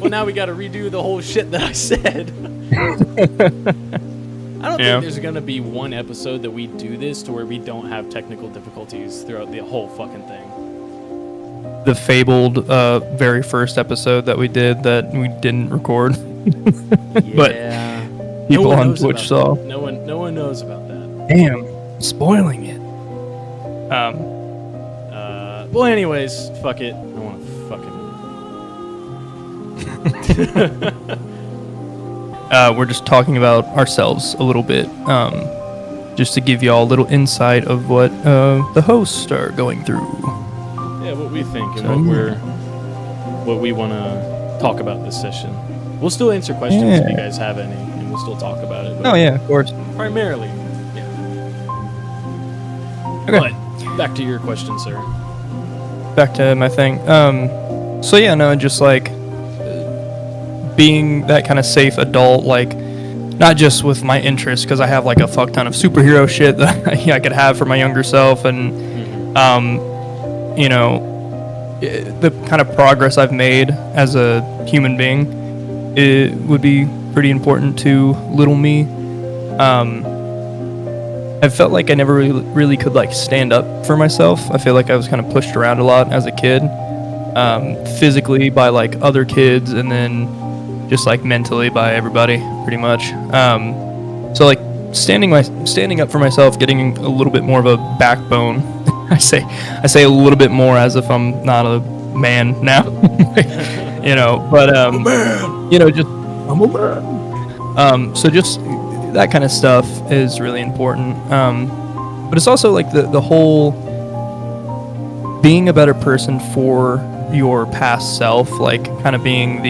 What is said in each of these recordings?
now we got to redo the whole shit that I said. I don't think there's going to be one episode that we do this to where we don't have technical difficulties throughout the whole fucking thing. The fabled very first episode that we did that we didn't record. But people on Twitch saw. No one knows about that. Damn, spoiling it. Well, anyways, fuck it. I want to fucking... We're just talking about ourselves a little bit, just to give y'all a little insight of what the hosts are going through. Yeah, what we think and what we want to talk about this session. We'll still answer questions if you guys have any, and we'll still talk about it. Oh yeah, of course. Primarily, yeah. Okay. But back to your question, sir. Back to my thing. So yeah, no, just like being that kind of safe adult, like not just with my interests, because I have like a fuck ton of superhero shit that I could have for my younger self, and you know, the kind of progress I've made as a human being, it would be pretty important to little me. I felt like I never really could like stand up for myself. I feel like I was kind of pushed around a lot as a kid, physically by like other kids, and then just like mentally by everybody, pretty much. So like standing up for myself, getting a little bit more of a backbone. I say a little bit more as if I'm not a man now, you know. But you know, just I'm a man. So just that kind of stuff is really important. But it's also like the whole being a better person for your past self, like kind of being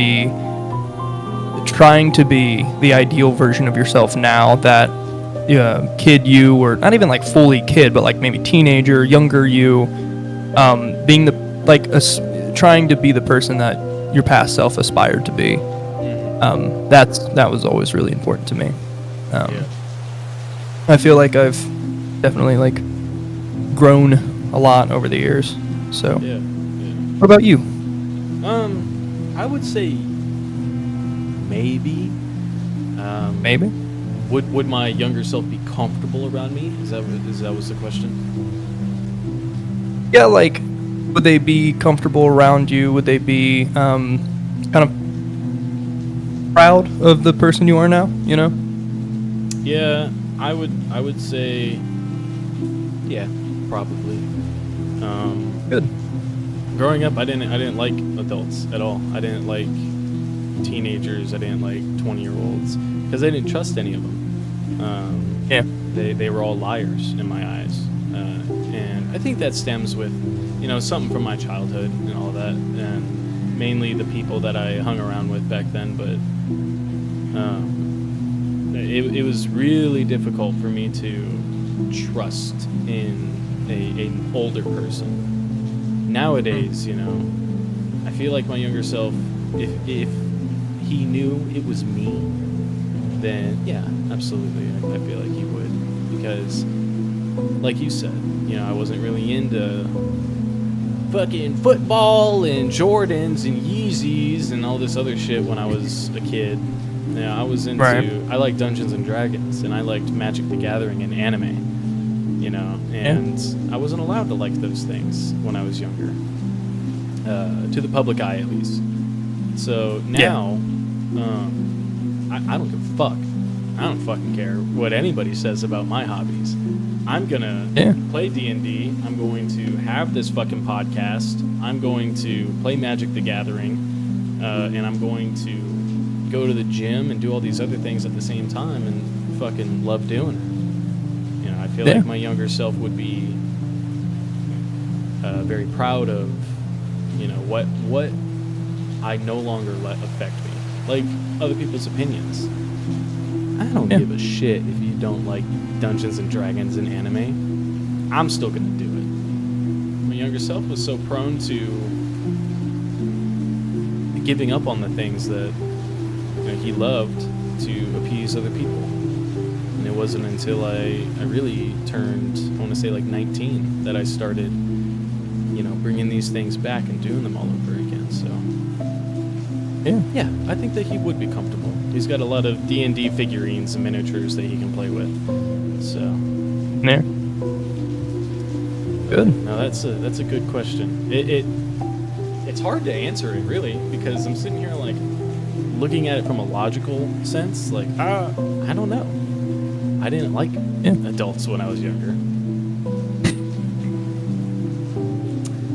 trying to be the ideal version of yourself now that kid you, or not even like fully kid, but like maybe teenager, younger you, being trying to be the person that your past self aspired to be. That was always really important to me. I feel like I've definitely like grown a lot over the years. So, what about you? I would say maybe. Maybe. Would my younger self be comfortable around me? Is that was the question? Yeah, like, would they be comfortable around you? Would they be kind of proud of the person you are now? You know? Yeah, I would say, yeah, probably. Good. Growing up, I didn't like adults at all. I didn't like teenagers. I didn't like 20-year-olds because I didn't trust any of them. They were all liars in my eyes, and I think that stems with, something from my childhood and all that, and mainly the people that I hung around with back then. But it was really difficult for me to trust in an older person. Nowadays, I feel like my younger self, if he knew it was me, then yeah, absolutely, I feel like he would. Because, like you said, I wasn't really into fucking football and Jordans and Yeezys and all this other shit when I was a kid. I was into, I liked Dungeons and Dragons, and I liked Magic the Gathering and anime, and I wasn't allowed to like those things when I was younger, to the public eye at least. So now, I don't give a fuck. I don't fucking care what anybody says about my hobbies. I'm gonna play D&D. I'm going to have this fucking podcast. I'm going to play Magic the Gathering, and I'm going to go to the gym and do all these other things at the same time, and fucking love doing it. I feel like my younger self would be very proud of, what I no longer let affect me, like other people's opinions. I don't give a shit if you don't like Dungeons and Dragons and anime. I'm still gonna do it. My younger self was so prone to giving up on the things that he loved to appease other people. And it wasn't until I really turned, I want to say like 19, that I started, bringing these things back and doing them all over again. So, Yeah, I think that he would be comfortable. He's got a lot of D&D figurines and miniatures that he can play with. So, Yeah. Good. no, that's a good question. It's hard to answer it really because I'm sitting here like looking at it from a logical sense. Like, I don't know. I didn't like adults when I was younger.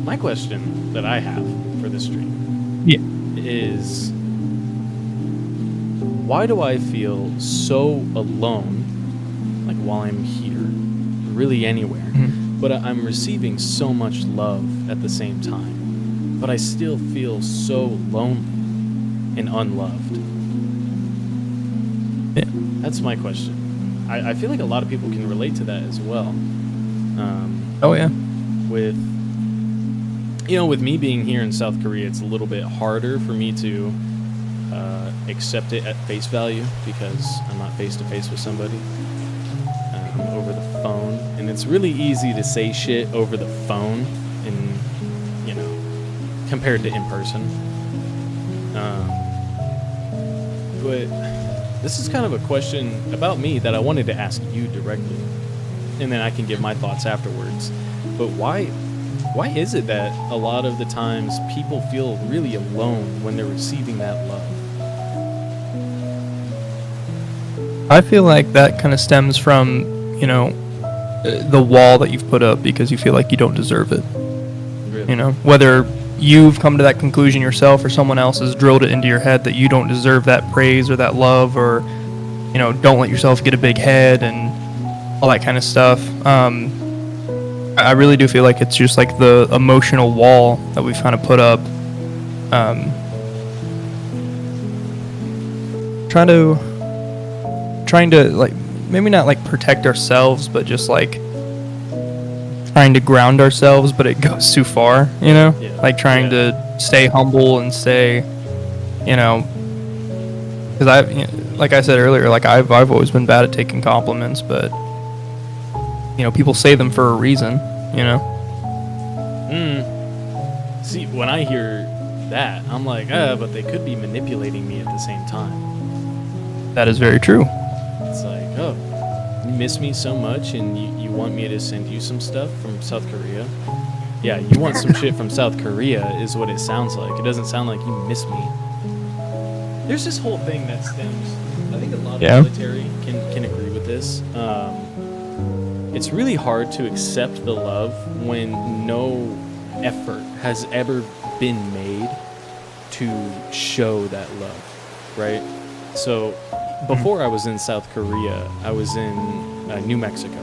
My question that I have for this stream is, why do I feel so alone, like while I'm here, really anywhere, but I'm receiving so much love at the same time, but I still feel so lonely and unloved? Yeah. That's my question. I feel like a lot of people can relate to that as well. Oh yeah. With me being here in South Korea, it's a little bit harder for me to accept it at face value because I'm not face to face with somebody. I'm over the phone, and it's really easy to say shit over the phone, and compared to in person. But this is kind of a question about me that I wanted to ask you directly, and then I can give my thoughts afterwards. But why is it that a lot of the times people feel really alone when they're receiving that love? I feel like that kind of stems from, the wall that you've put up because you feel like you don't deserve it. Really? Whether you've come to that conclusion yourself or someone else has drilled it into your head that you don't deserve that praise or that love, or, don't let yourself get a big head and all that kind of stuff. I really do feel like it's just like the emotional wall that we've kind of put up. Trying to like maybe not like protect ourselves, but just like trying to ground ourselves, but it goes too far, like trying to stay humble and stay, because like I said earlier, like I've always been bad at taking compliments, but people say them for a reason, See, when I hear that, I'm like, but they could be manipulating me at the same time. That is very true. It's like, oh, you miss me so much and you want me to send you some stuff from South Korea? Yeah, you want some shit from South Korea is what it sounds like. It doesn't sound like you miss me. There's this whole thing that stems, I think a lot of military can agree with this. It's really hard to accept the love when no effort has ever been made to show that love, right? So before I was in South Korea, I was in New Mexico.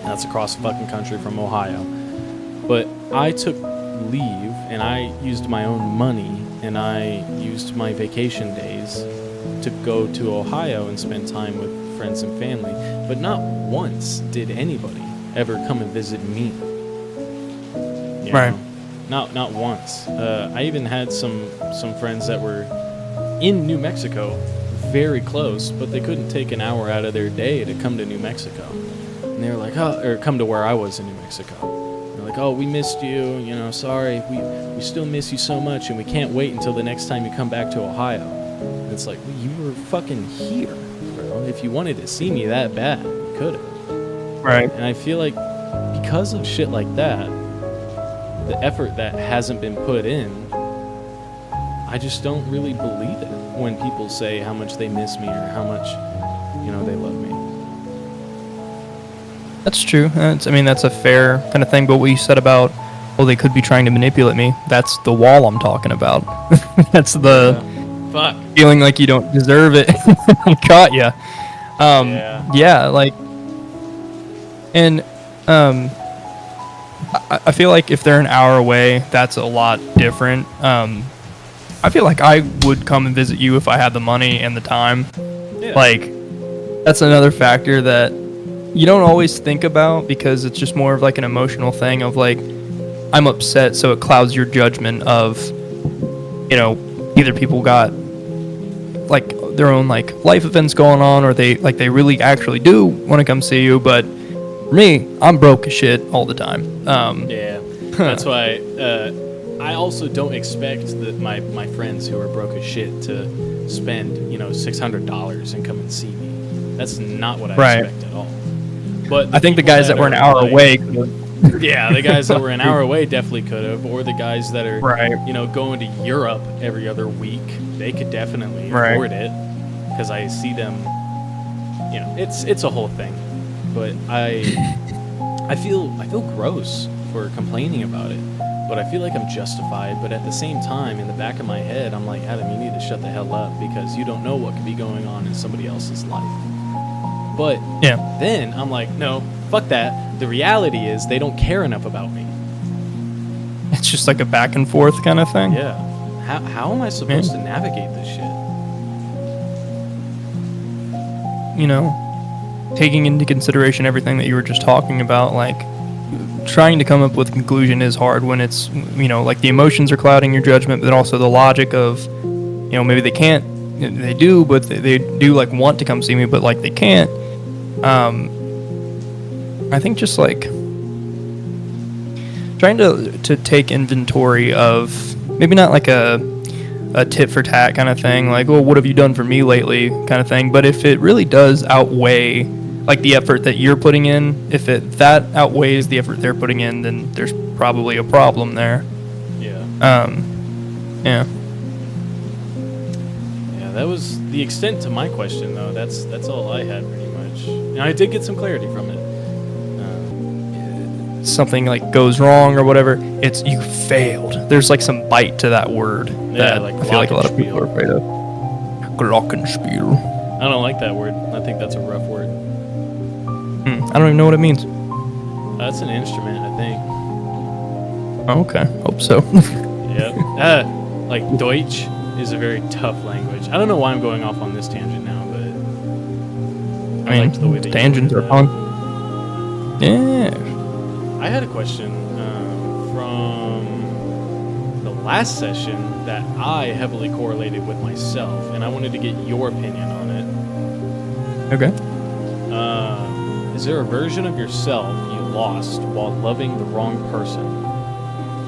That's across the fucking country from Ohio. But I took leave and I used my own money and I used my vacation days to go to Ohio and spend time with friends and family. But not once did anybody ever come and visit me. Right. Not once. I even had some friends that were in New Mexico, very close, but they couldn't take an hour out of their day to come to New Mexico. And they were like, or come to where I was in New Mexico. They're like, oh, we missed you, sorry, we still miss you so much, and we can't wait until the next time you come back to Ohio. And it's like, well, you were fucking here, bro. If you wanted to see me that bad, you could have. Right. And I feel like because of shit like that, the effort that hasn't been put in, I just don't really believe it when people say how much they miss me or how much, they love me. That's true. That's a fair kind of thing. But what you said about, well, they could be trying to manipulate me, that's the wall I'm talking about. That's the fuck feeling like you don't deserve it. I caught ya. And I feel like if they're an hour away, that's a lot different. I feel like I would come and visit you if I had the money and the time. Yeah. Like, that's another factor that you don't always think about because it's just more of like an emotional thing of like, I'm upset, so it clouds your judgment of, either people got like their own like life events going on, or they really actually do want to come see you. But for me, I'm broke as shit all the time. That's why I also don't expect that my friends who are broke as shit to spend, $600 and come and see me. That's not what I Right. expect at all. But I think the people guys that were an are, hour like, away could've- yeah, the guys that were an hour away definitely could have, or the guys that are, Right. going to Europe every other week, they could definitely Right. afford it, because I see them. It's a whole thing, but I feel gross for complaining about it, but I feel like I'm justified. But at the same time, in the back of my head, I'm like, Adam, you need to shut the hell up, because you don't know what could be going on in somebody else's life. But Yeah. then I'm like, no, fuck that. The reality is they don't care enough about me. It's just like a back and forth kind of thing. Yeah. How am I supposed to navigate this shit? Taking into consideration everything that you were just talking about, like trying to come up with a conclusion is hard when it's, like the emotions are clouding your judgment, but also the logic of, maybe they can't, they do, but they do like want to come see me, but like they can't. I think just like trying to take inventory of maybe not like a tit for tat kind of thing, like, well, what have you done for me lately kind of thing, but if it really does outweigh like the effort that you're putting in, if that outweighs the effort they're putting in, then there's probably a problem there. Yeah. Yeah. Yeah, that was the extent to my question, though. That's all I had, pretty much. And I did get some clarity from it. Something like goes wrong or whatever, it's you failed. There's like some bite to that word that like I feel like a lot of people are afraid of. Glockenspiel. I don't like that word. I think that's a rough word. I don't even know what it means. That's an instrument, I think. Oh, okay, hope so. Yep. Like Deutsch is a very tough language. I don't know why I'm going off on this tangent now, but I mean, liked the way that you tangents are worded fun. Yeah. I had a question from the last session that I heavily correlated with myself, and I wanted to get your opinion on it. Okay. Is there a version of yourself you lost while loving the wrong person?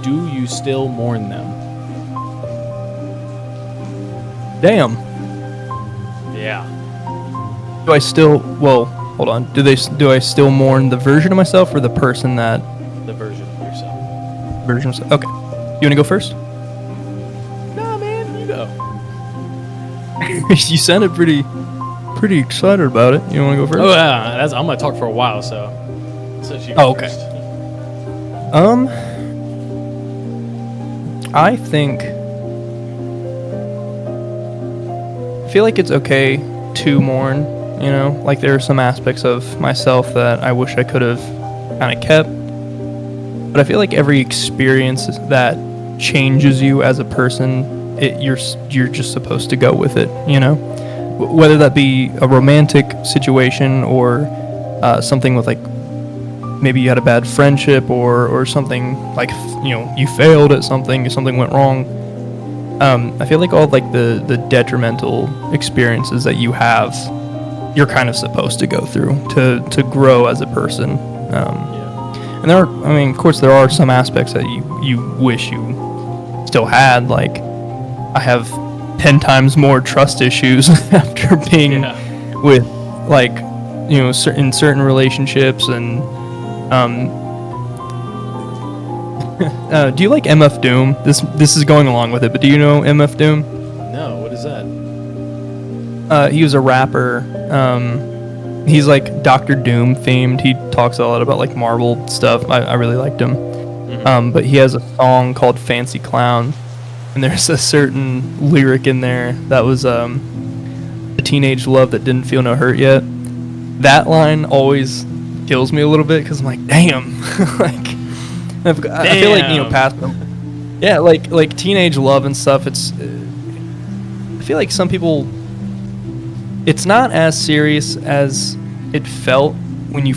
Do you still mourn them? Damn. Yeah. Do I still? Well, hold on. Do I still mourn the version of myself or the person that? The version of yourself. Version of. Okay. You want to go first? Nah, man, you go. You sounded pretty excited about it. You want to go first? Oh yeah, I'm gonna talk for a while, so you go Oh, okay. first. I feel like it's okay to mourn. Like there are some aspects of myself that I wish I could have kind of kept. But I feel like every experience that changes you as a person, you're just supposed to go with it. Whether that be a romantic situation or something with like maybe you had a bad friendship or something like you failed at something went wrong. I feel like all like the detrimental experiences that you have, you're kind of supposed to go through to grow as a person. And there are, of course, there are some aspects that you wish you still had. Like I have 10 times more trust issues after being with like in certain relationships and do you like MF Doom? This is going along with it, but do you know MF Doom? No, what is that? He was a rapper. He's like Dr. Doom themed. He talks a lot about like Marvel stuff. I really liked him. Mm-hmm. But he has a song called Fancy Clown, and there's a certain lyric in there that was a teenage love that didn't feel no hurt yet. That line always kills me a little bit because I'm like, damn. Like I feel like past them. Yeah, like teenage love and stuff. I feel like some people, it's not as serious as it felt when you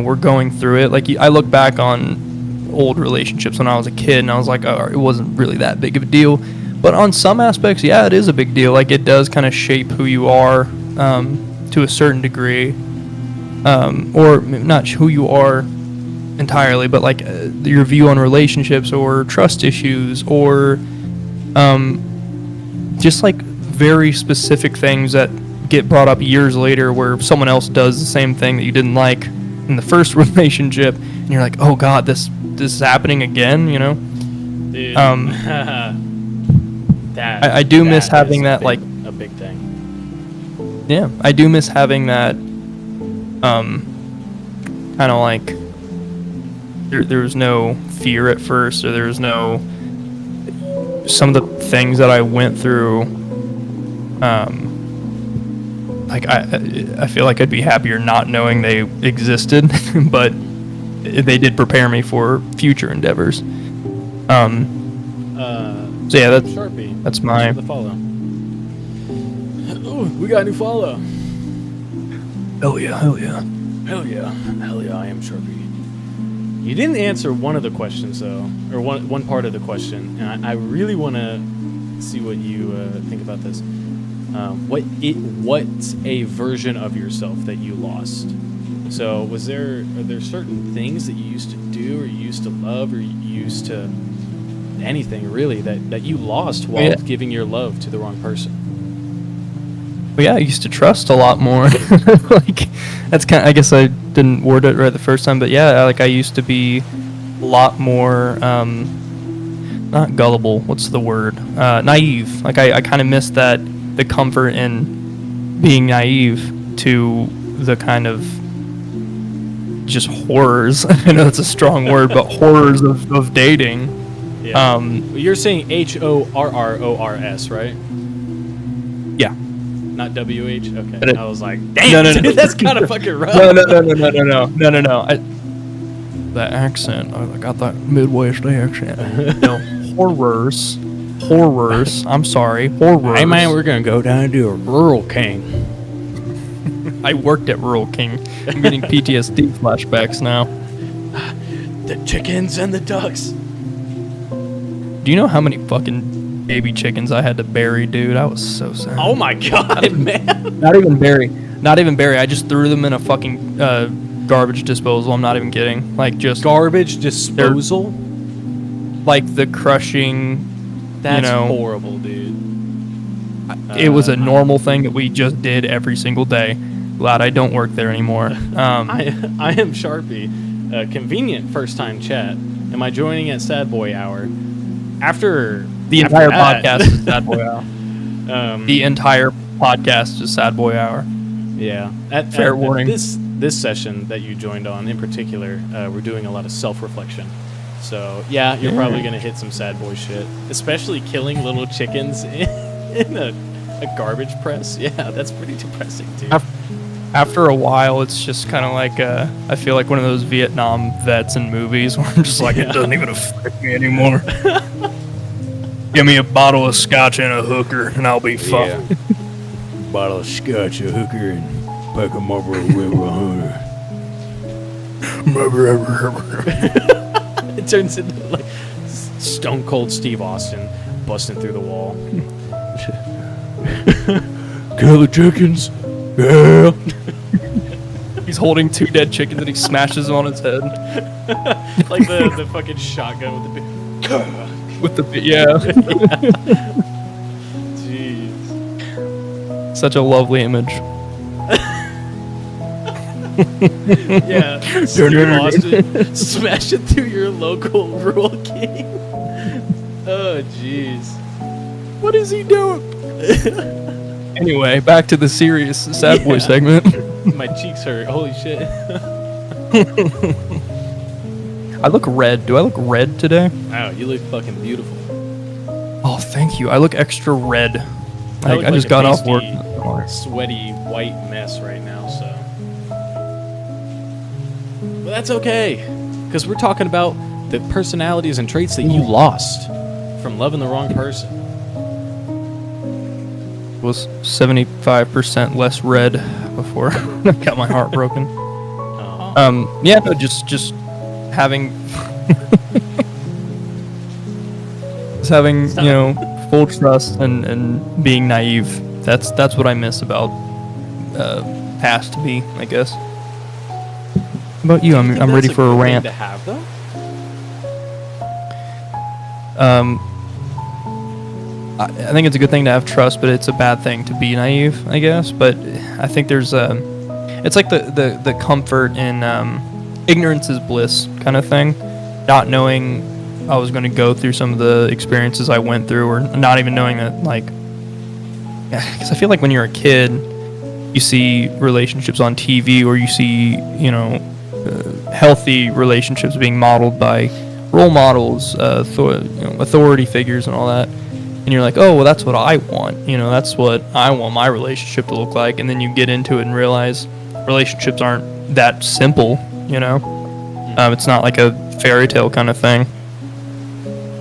were going through it. Like I look back on old relationships when I was a kid, and I was like, oh, it wasn't really that big of a deal. But on some aspects, yeah, it is a big deal. Like it does kind of shape who you are to a certain degree, or not who you are entirely, but like your view on relationships or trust issues or just like very specific things that get brought up years later where someone else does the same thing that you didn't like in the first relationship, and you're like, oh god, this is happening again, you know. Dude. I do miss having that, like, a big thing. yeah, I do miss having that kind of like there was no fear at first, or there was no, some of the things that I went through, like I feel like I'd be happier not knowing they existed, but they did prepare me for future endeavors. So yeah, Sharpie. that's my The follow. Oh, we got a new follow. hell yeah. Hell yeah. Hell yeah, I am Sharpie. You didn't answer one of the questions, though, or one part of the question, and I really want to see what you think about this. What's a version of yourself that you lost? So are there certain things that you used to do, or you used to love, or you used to anything really that you lost while giving your love to the wrong person? Well, yeah, I used to trust a lot more. Like, that's kind of, I guess I didn't word it right the first time, but yeah, like I used to be a lot more, not gullible, what's the word? Naive. Like I kind of missed the comfort in being naive to the kind of just horrors. I know it's a strong word, but horrors of dating. Yeah. You're saying HORRORS, right? Yeah. Not WH? Okay. But I was like, damn, no, dude, that's kind of fucking rough. No. That accent, I got that Midwest accent. No, horrors. I'm sorry, horrors. Hey man, we're gonna go down to a Rural King. I worked at Rural King. I'm getting PTSD flashbacks now. The chickens and the ducks. Do you know how many fucking baby chickens I had to bury, dude? I was so sad. Oh my god, man. Not even bury. I just threw them in a fucking garbage disposal. I'm not even kidding. Like, just Garbage disposal? like the crushing. That's you know, horrible, dude. It was a normal thing that we just did every single day. Glad I don't work there anymore. I am Sharpie. Convenient first time chat. Am I joining at Sad Boy Hour? After the entire podcast is Sad Boy Hour. The entire podcast is Sad Boy Hour. Yeah. Fair warning. This session that you joined on in particular, we're doing a lot of self-reflection. So yeah, you're probably gonna hit some sad boy shit, especially killing little chickens in a garbage press. Yeah, that's pretty depressing too. After a while, it's just kind of like I feel like one of those Vietnam vets in movies where I'm just like, it doesn't even affect me anymore. Give me a bottle of scotch and a hooker, and I'll be fine. Yeah. Bottle of scotch, a hooker, and pack a Marlboro River Hunter. It turns into like Stone Cold Steve Austin busting through the wall. Kill the chickens. Yeah. He's holding 2 dead chickens and he smashes them on his head. Like the fucking shotgun with the big. With the yeah. Jeez. Such a lovely image. Yeah, Steve Austin smash it through your local Rural King. Oh, jeez. What is he doing? Anyway, back to the serious sad boy segment. My cheeks hurt. Holy shit. I look red. Do I look red today? Wow, you look fucking beautiful. Oh, thank you. I look extra red. I look just like got a off work. sweaty white mess right now, so. But that's okay, because we're talking about the personalities and traits that you lost from loving the wrong person. Was 75% less red before I got my heart broken. Yeah, no, just having full trust and being naive. That's what I miss about past me, I guess. How about you? Do you think I'm that's ready for a good thing rant. to have though? Um, I think it's a good thing to have trust, but it's a bad thing to be naive, I guess. But I think there's it's like the comfort in ignorance is bliss kind of thing. Not knowing I was going to go through some of the experiences I went through, or not even knowing that, like, because I feel like when you're a kid, you see relationships on TV, or you see, healthy relationships being modeled by role models, authority figures, and all that. And you're like, oh, well, that's what I want. That's what I want my relationship to look like. And then you get into it and realize relationships aren't that simple. It's not like a fairy tale kind of thing.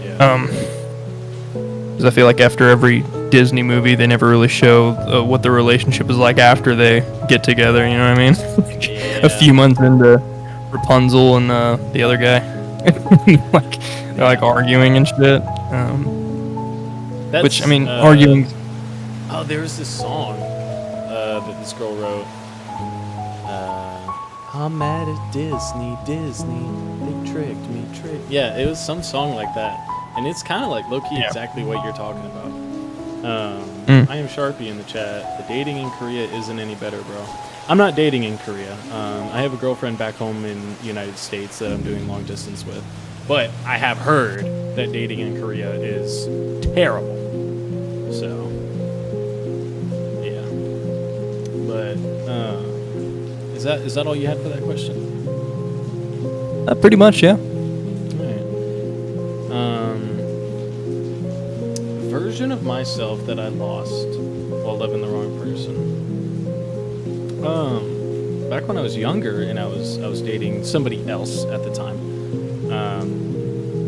Yeah. Because I feel like after every Disney movie, they never really show what the relationship is like after they get together. You know what I mean? Yeah. A few months into Rapunzel and the other guy, like they're like arguing and shit. That's, Which I mean, arguing. Oh, there was this song that this girl wrote. I'm mad at Disney, they tricked me. Yeah, it was some song like that, and it's kind of like low-key exactly what you're talking about. I am Sharpie in the chat. The dating in Korea isn't any better, bro. I'm not dating in Korea. I have a girlfriend back home in the United States that I'm doing long distance with, but I have heard that dating in Korea is terrible. So, yeah. But is that all you had for that question? Pretty much, yeah. Alright. Version of myself that I lost while loving the wrong person. Back when I was younger and I was dating somebody else at the time.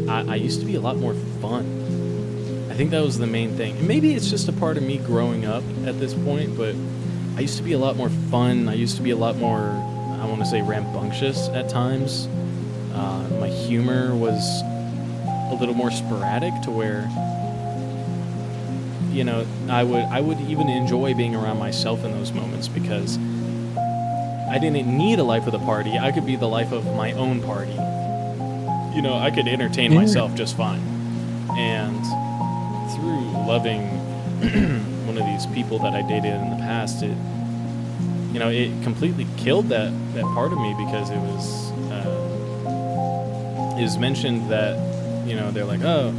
I used to be a lot more fun. I think that was the main thing. And maybe it's just a part of me growing up at this point, but I used to be a lot more fun. I used to be a lot more, I want to say, rambunctious at times. My humor was a little more sporadic to where, I would even enjoy being around myself in those moments because I didn't need a life of the party. I could be the life of my own party. I could entertain myself just fine. And through loving one of these people that I dated in the past, it completely killed that part of me because it was mentioned that, they're like, oh,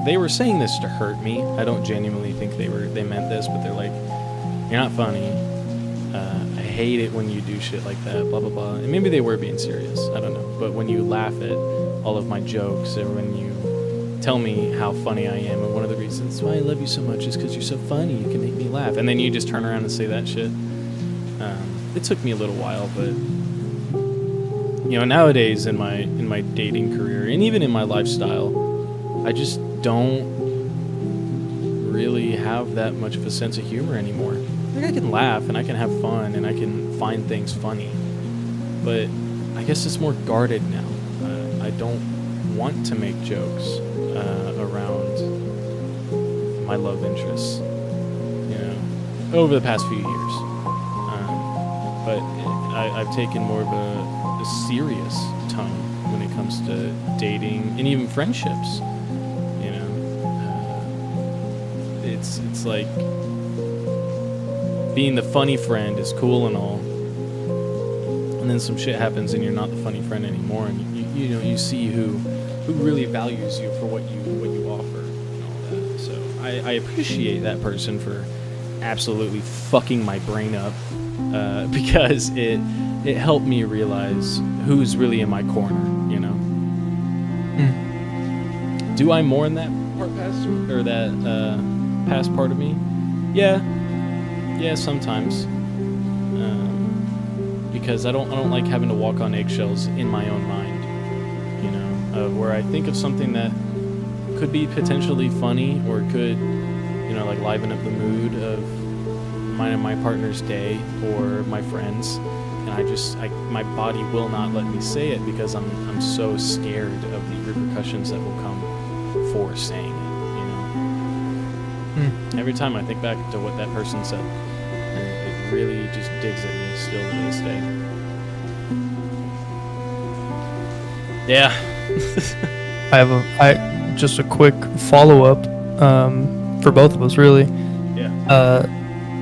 they were saying this to hurt me. I don't genuinely think they meant this, but they're like, you're not funny. I hate it when you do shit like that, blah, blah, blah. And maybe they were being serious. I don't know. But when you laugh at all of my jokes or when you tell me how funny I am, and one of the reasons why I love you so much is because you're so funny, you can make me laugh. And then you just turn around and say that shit. It took me a little while, but nowadays in my dating career and even in my lifestyle, I just don't really have that much of a sense of humor anymore. Like, I can laugh and I can have fun and I can find things funny, but I guess it's more guarded now. I don't want to make jokes around my love interests, over the past few years. But I've taken more of a serious tone when it comes to dating and even friendships. It's like being the funny friend is cool and all, and then some shit happens and you're not the funny friend anymore, and you see who really values you for what you offer and all that. So I appreciate that person for absolutely fucking my brain up, because it helped me realize who's really in my corner. Do I mourn that part past or that past part of me? Yeah, sometimes. Because I don't like having to walk on eggshells in my own mind. Where I think of something that could be potentially funny or could, like liven up the mood of mine and my partner's day or my friends, and my body will not let me say it because I'm so scared of the repercussions that will come for saying it. Every time I think back to what that person said, it really just digs at me still to this day. Yeah. I just a quick follow up for both of us, really. Yeah.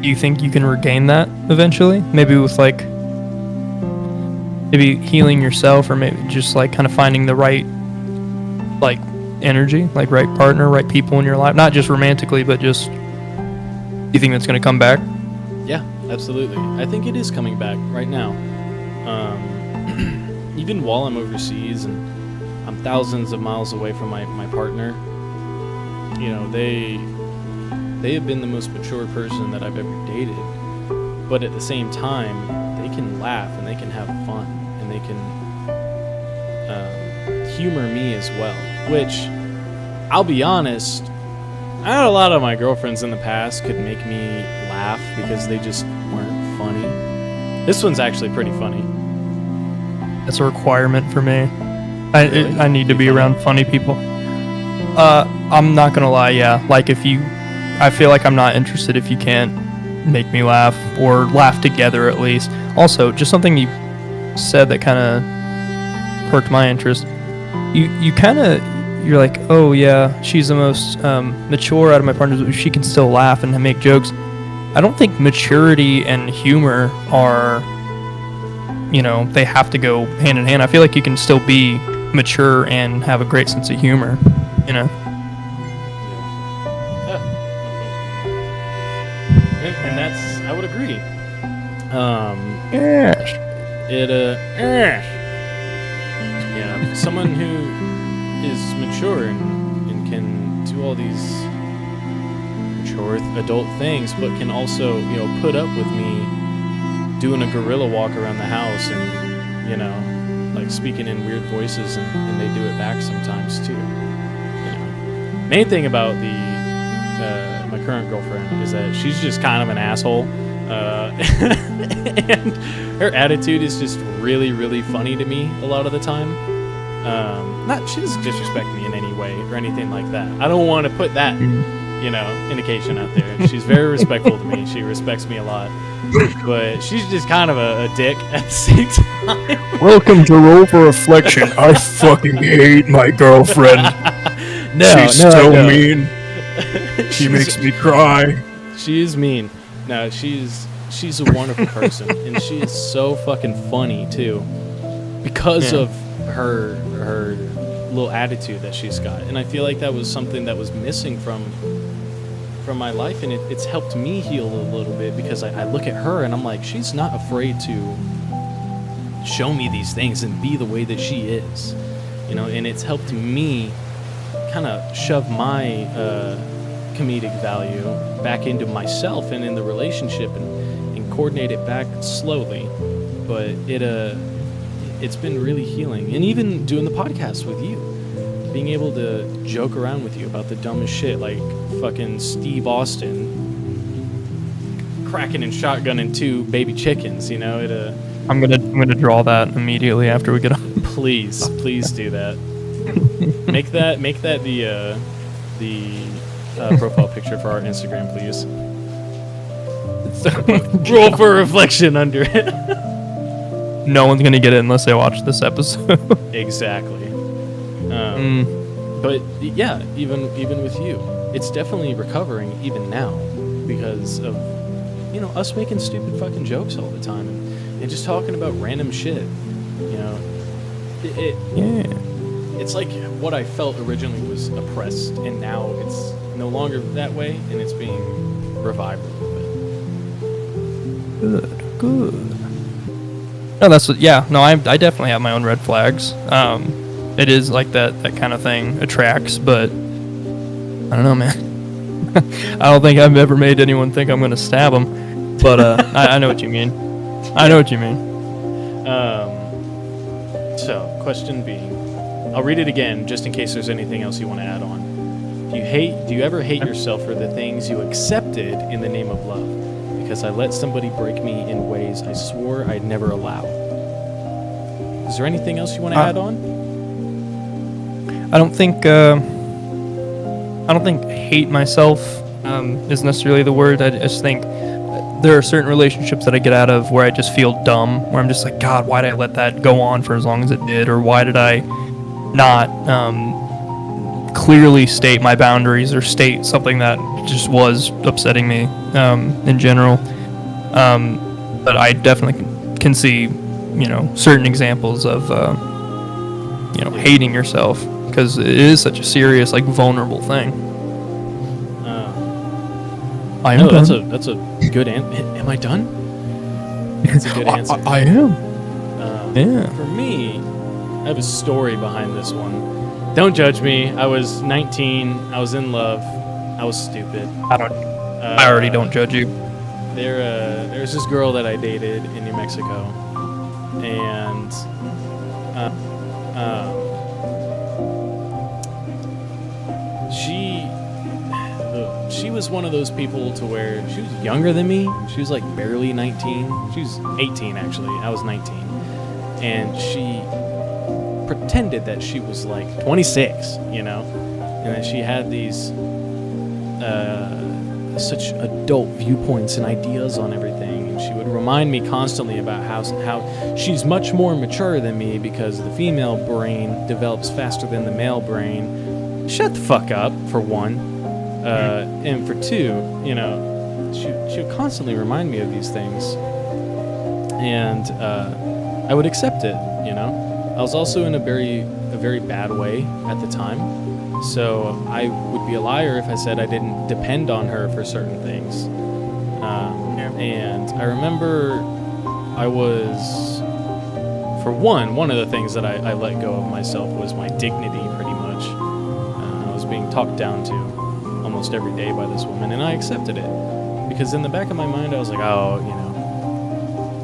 Do you think you can regain that eventually? Maybe with like maybe healing yourself, or maybe just like kind of finding the right like energy, like right partner, right people in your life, not just romantically, but just, do you think that's going to come back? Yeah, absolutely. I think it is coming back right now. Even while I'm overseas and I'm thousands of miles away from my partner, you know, they have been the most mature person that I've ever dated. But at the same time, they can laugh and they can have fun and they can humor me as well. Which, I'll be honest, I had a lot of my girlfriends in the past could make me laugh because they just weren't funny. This one's actually pretty funny. That's a requirement for me. Really? I need to be around funny people. I'm not gonna lie, yeah. Like I feel like I'm not interested if you can't make me laugh or laugh together at least. Also, just something you said that kind of perked my interest. You're like, oh yeah, she's the most mature out of my partners, but she can still laugh and make jokes. I don't think maturity and humor are, they have to go hand in hand. I feel like you can still be mature and have a great sense of humor, And that's, I would agree. Someone who is mature and can do all these mature adult things, but can also, put up with me doing a gorilla walk around the house and, like speaking in weird voices, and they do it back sometimes too. Main thing about my current girlfriend is that she's just kind of an asshole, and her attitude is just really, really funny to me a lot of the time. She doesn't disrespect me in any way or anything like that. I don't want to put that, indication out there. She's very respectful to me. She respects me a lot, but she's just kind of a dick at the same time. Welcome to Roll for Reflection. I fucking hate my girlfriend. She's so mean. She makes me cry. She is mean. No, she's a wonderful person, and she is so fucking funny too, because of her little attitude that she's got. And I feel like that was something that was missing from my life, and it's helped me heal a little bit, because I look at her and I'm like, she's not afraid to show me these things and be the way that she is, and it's helped me kind of shove my comedic value back into myself and in the relationship, and coordinate it back slowly. But it's been really healing. And even doing the podcast with you, being able to joke around with you about the dumbest shit, like fucking Steve Austin cracking and shotgunning 2 baby chickens, I'm gonna draw that immediately after we get on. Please do that. make that the profile picture for our Instagram, please. Roll for reflection under it. No one's gonna get it unless they watch this episode. Exactly. But yeah, even with you, it's definitely recovering even now, because of us making stupid fucking jokes all the time, and just talking about random shit. It's like what I felt originally was oppressed, and now it's no longer that way, and it's being revived a little bit. Good. No, I definitely have my own red flags. It is like that kind of thing attracts, but I don't know, man. I don't think I've ever made anyone think I'm going to stab them, but I know what you mean. So, question being, I'll read it again just in case there's anything else you want to add on. Do you ever hate yourself for the things you accepted in the name of love? Because I let somebody break me in ways I swore I'd never allow. Is there anything else you want to add on? I don't think hate myself is necessarily the word. I just think there are certain relationships that I get out of where I just feel dumb, where I'm just like, God, why did I let that go on for as long as it did? Or why did I not clearly state my boundaries or state something that just was upsetting me in general. But I definitely can see, certain examples of, hating yourself, because it is such a serious, like, vulnerable thing. I am done. That's a good answer. Am I done? That's a good answer. I am. Yeah. For me, I have a story behind this one. Don't judge me. I was 19. I was in love. I was stupid. I already don't judge you. There's this girl that I dated in New Mexico, and she was one of those people to where she was younger than me. She was like barely 19. She was 18 actually. I was 19, and she pretended that she was like 26, and that she had these such adult viewpoints and ideas on everything. And she would remind me constantly about how she's much more mature than me because the female brain develops faster than the male brain. Shut the fuck up, for one. And for two, she would constantly remind me of these things. And I would accept it, I was also in a very bad way at the time. So I would be a liar if I said I didn't depend on her for certain things. And I remember I was, for one of the things that I let go of myself was my dignity, pretty much. I was being talked down to almost every day by this woman, and I accepted it. Because in the back of my mind, I was like,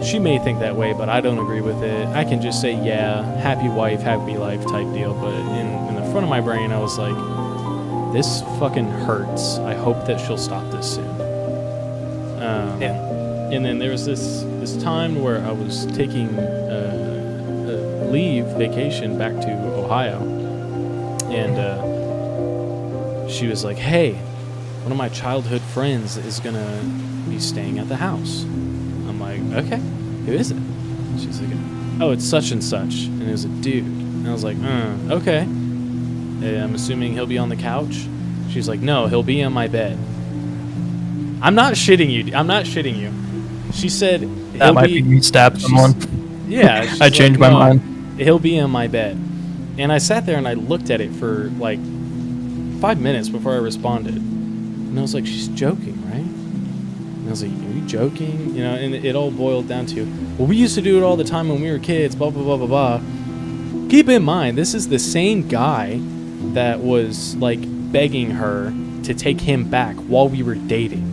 she may think that way, but I don't agree with it. I can just say, yeah, happy wife, happy life type deal. But in the front of my brain, I was like, this fucking hurts. I hope that she'll stop this soon. And then there was this time where I was taking a vacation back to Ohio. And she was like, hey, one of my childhood friends is going to be staying at the house. I'm like, okay, who is it? She's like, oh, it's such and such. And it was a dude. And I was like, okay. I'm assuming he'll be on the couch. She's like, no, he'll be on my bed. I'm not shitting you. She said, that might be you stabbed someone. Yeah. I changed my mind. He'll be on my bed. And I sat there and I looked at it for like 5 minutes before I responded. And I was like, she's joking, right? And I was like, are you joking? And it all boiled down to, well, we used to do it all the time when we were kids, blah, blah, blah, blah, blah. Keep in mind, this is the same guy that was, like, begging her to take him back while we were dating.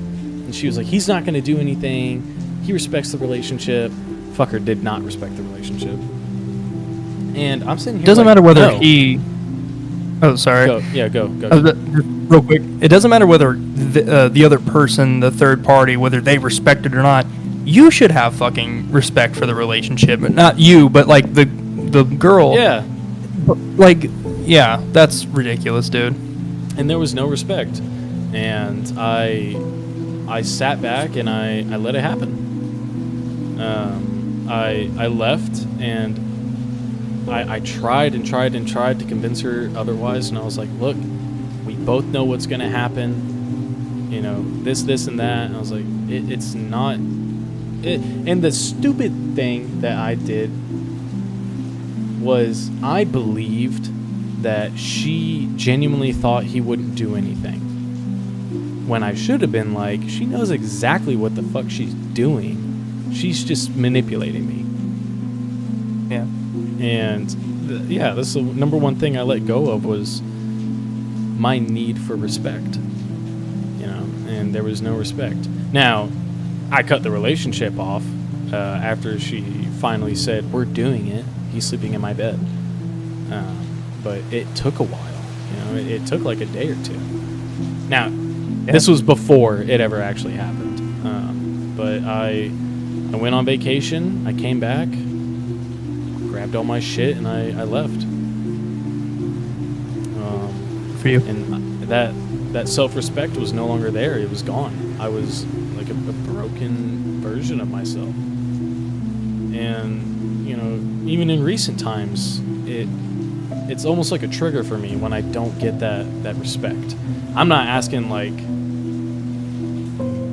And she was like, he's not going to do anything. He respects the relationship. Fucker did not respect the relationship. And I'm sitting here. It doesn't matter whether no. he. Oh, sorry. Go. Real quick, it doesn't matter whether the other person, the third party, whether they respect it or not. You should have fucking respect for the relationship, not you, but like the girl. Yeah. Like, yeah, that's ridiculous, dude. And there was no respect, and I sat back and I let it happen. I left, and I tried to convince her otherwise, and I was like, look, we both know what's going to happen, this and that, and I was like, it's not it. And the stupid thing that I did was I believed that she genuinely thought he wouldn't do anything, when I should have been like, she knows exactly what the fuck she's doing. She's just manipulating me. Yeah. And that's the number one thing I let go of, was my need for respect. And there was no respect. Now, I cut the relationship off after she finally said, we're doing it. He's sleeping in my bed. But it took a while. It took like a day or two. Now, this was before it ever actually happened. But I went on vacation. I came back, grabbed all my shit, and I left. For you. And that self-respect was no longer there. It was gone. I was like a broken version of myself. And even in recent times, it it's almost like a trigger for me when I don't get that respect. I'm not asking like,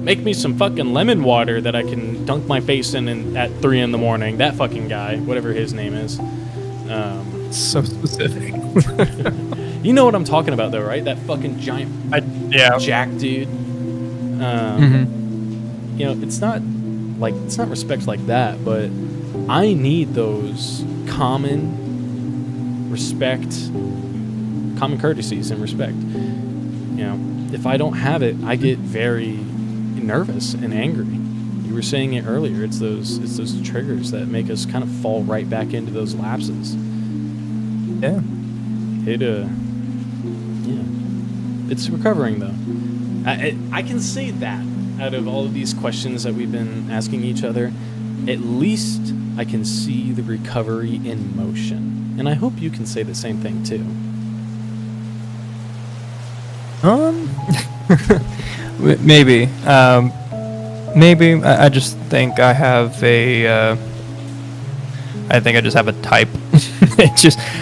make me some fucking lemon water that I can dunk my face in at 3 in the morning. That fucking guy, whatever his name is. So specific. You know what I'm talking about, though, right? That fucking giant jack dude. You know, it's not respect like that, but I need those common respect, common courtesies and respect. You know, if I don't have it, I get very nervous and angry. You were saying it earlier. It's those triggers that make us kind of fall right back into those lapses. Yeah. It's recovering though. I can say that out of all of these questions that we've been asking each other, at least I can see the recovery in motion, and I hope you can say the same thing too. Maybe. Maybe. I just think I have a. I think I just have a type.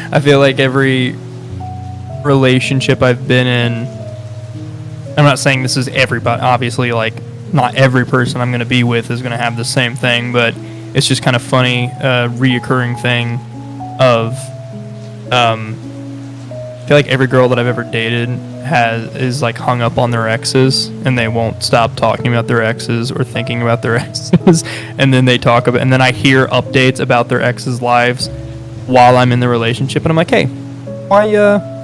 I feel like every relationship I've been in. I'm not saying this is everybody. Obviously, like not every person I'm going to be with is going to have the same thing, but it's just kind of funny, reoccurring thing of. I feel like every girl that I've ever dated is like hung up on their exes, and they won't stop talking about their exes or thinking about their exes, and then they talk about, and then I hear updates about their exes' lives while I'm in the relationship, and I'm like, hey, why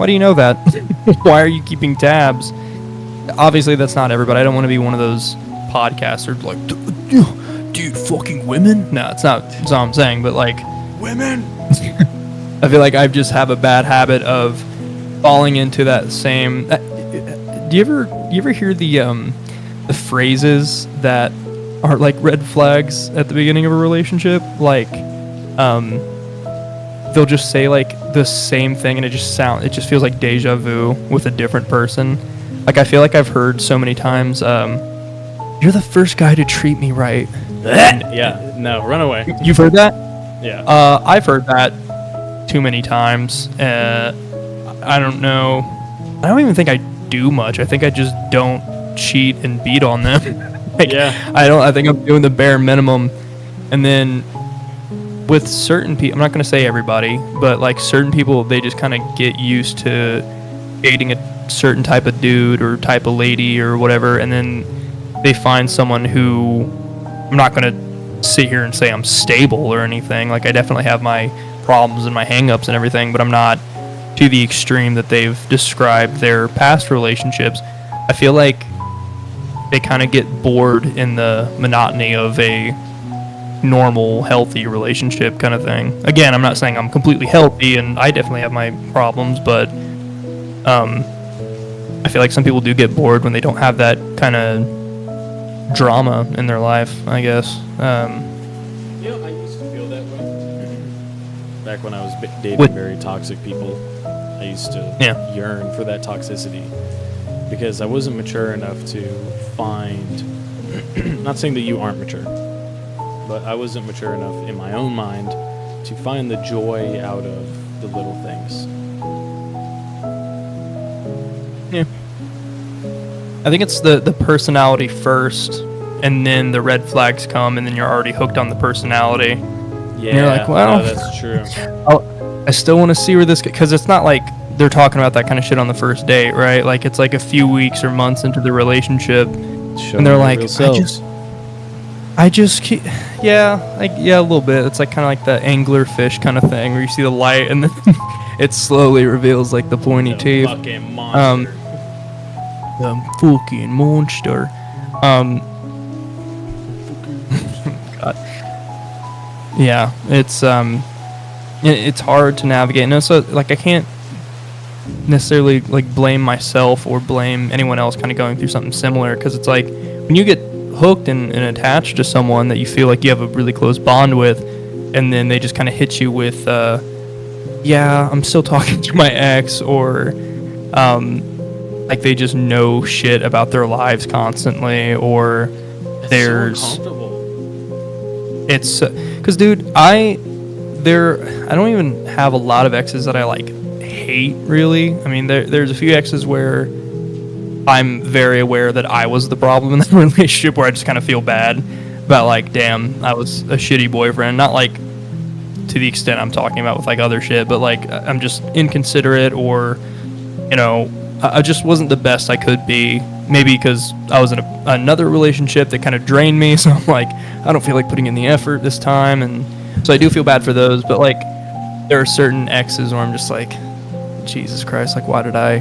do you know that? Why are you keeping tabs? Obviously, that's not everybody. I don't want to be one of those podcasters like, dude, fucking women. No, it's not. That's all I'm saying. But like, women. I feel like I just have a bad habit of falling into that same. Do you ever hear the phrases that are like red flags at the beginning of a relationship? Like, they'll just say like the same thing, and it just feels like deja vu with a different person. Like I feel like I've heard so many times, "You're the first guy to treat me right." Yeah, no, run away. You've heard that? Yeah. I've heard that too many times. I don't know. I don't even think I do much. I think I just don't cheat and beat on them. I think I'm doing the bare minimum. And then with certain people, I'm not going to say everybody, but like certain people, they just kind of get used to dating a certain type of dude or type of lady or whatever, and then they find someone who, I'm not going to sit here and say I'm stable or anything. Like I definitely have my problems and my hang-ups and everything, but I'm not to the extreme that they've described their past relationships. I feel like they kind of get bored in the monotony of a normal, healthy relationship kind of thing. Again, I'm not saying I'm completely healthy, and I definitely have my problems, but I feel like some people do get bored when they don't have that kind of drama in their life, I guess. I used to feel that way. Back when I was dating very toxic people, I used to yearn for that toxicity because I wasn't mature enough to find, not saying that you aren't mature, but I wasn't mature enough in my own mind to find the joy out of the little things. Yeah. I think it's the personality first, and then the red flags come, and then you're already hooked on the personality. Yeah, and you're like, well, no, that's true. I still want to see where this, because it's not like they're talking about that kind of shit on the first date, right? Like it's like a few weeks or months into the relationship, and they're like, I just keep, a little bit. It's like kind of like the angler fish kind of thing, where you see the light, and then it slowly reveals like the pointy teeth. Fucking monster. The fucking monster. God. Yeah, it's hard to navigate. No, so like I can't necessarily like blame myself or blame anyone else kind of going through something similar, because it's like when you get hooked and attached to someone that you feel like you have a really close bond with, and then they just kind of hit you with I'm still talking to my ex, or like they just know shit about their lives constantly, or there's so uncomfortable. It's because dude, I don't even have a lot of exes that I like hate, really. I mean, there's a few exes where I'm very aware that I was the problem in the relationship, where I just kind of feel bad about, like, damn, I was a shitty boyfriend. Not, like, to the extent I'm talking about with, like, other shit, but, like, I'm just inconsiderate, or, you know, I just wasn't the best I could be. Maybe because I was in another relationship that kind of drained me, so I'm like, I don't feel like putting in the effort this time, and so I do feel bad for those. But, like, there are certain exes where I'm just like, Jesus Christ, like, why did I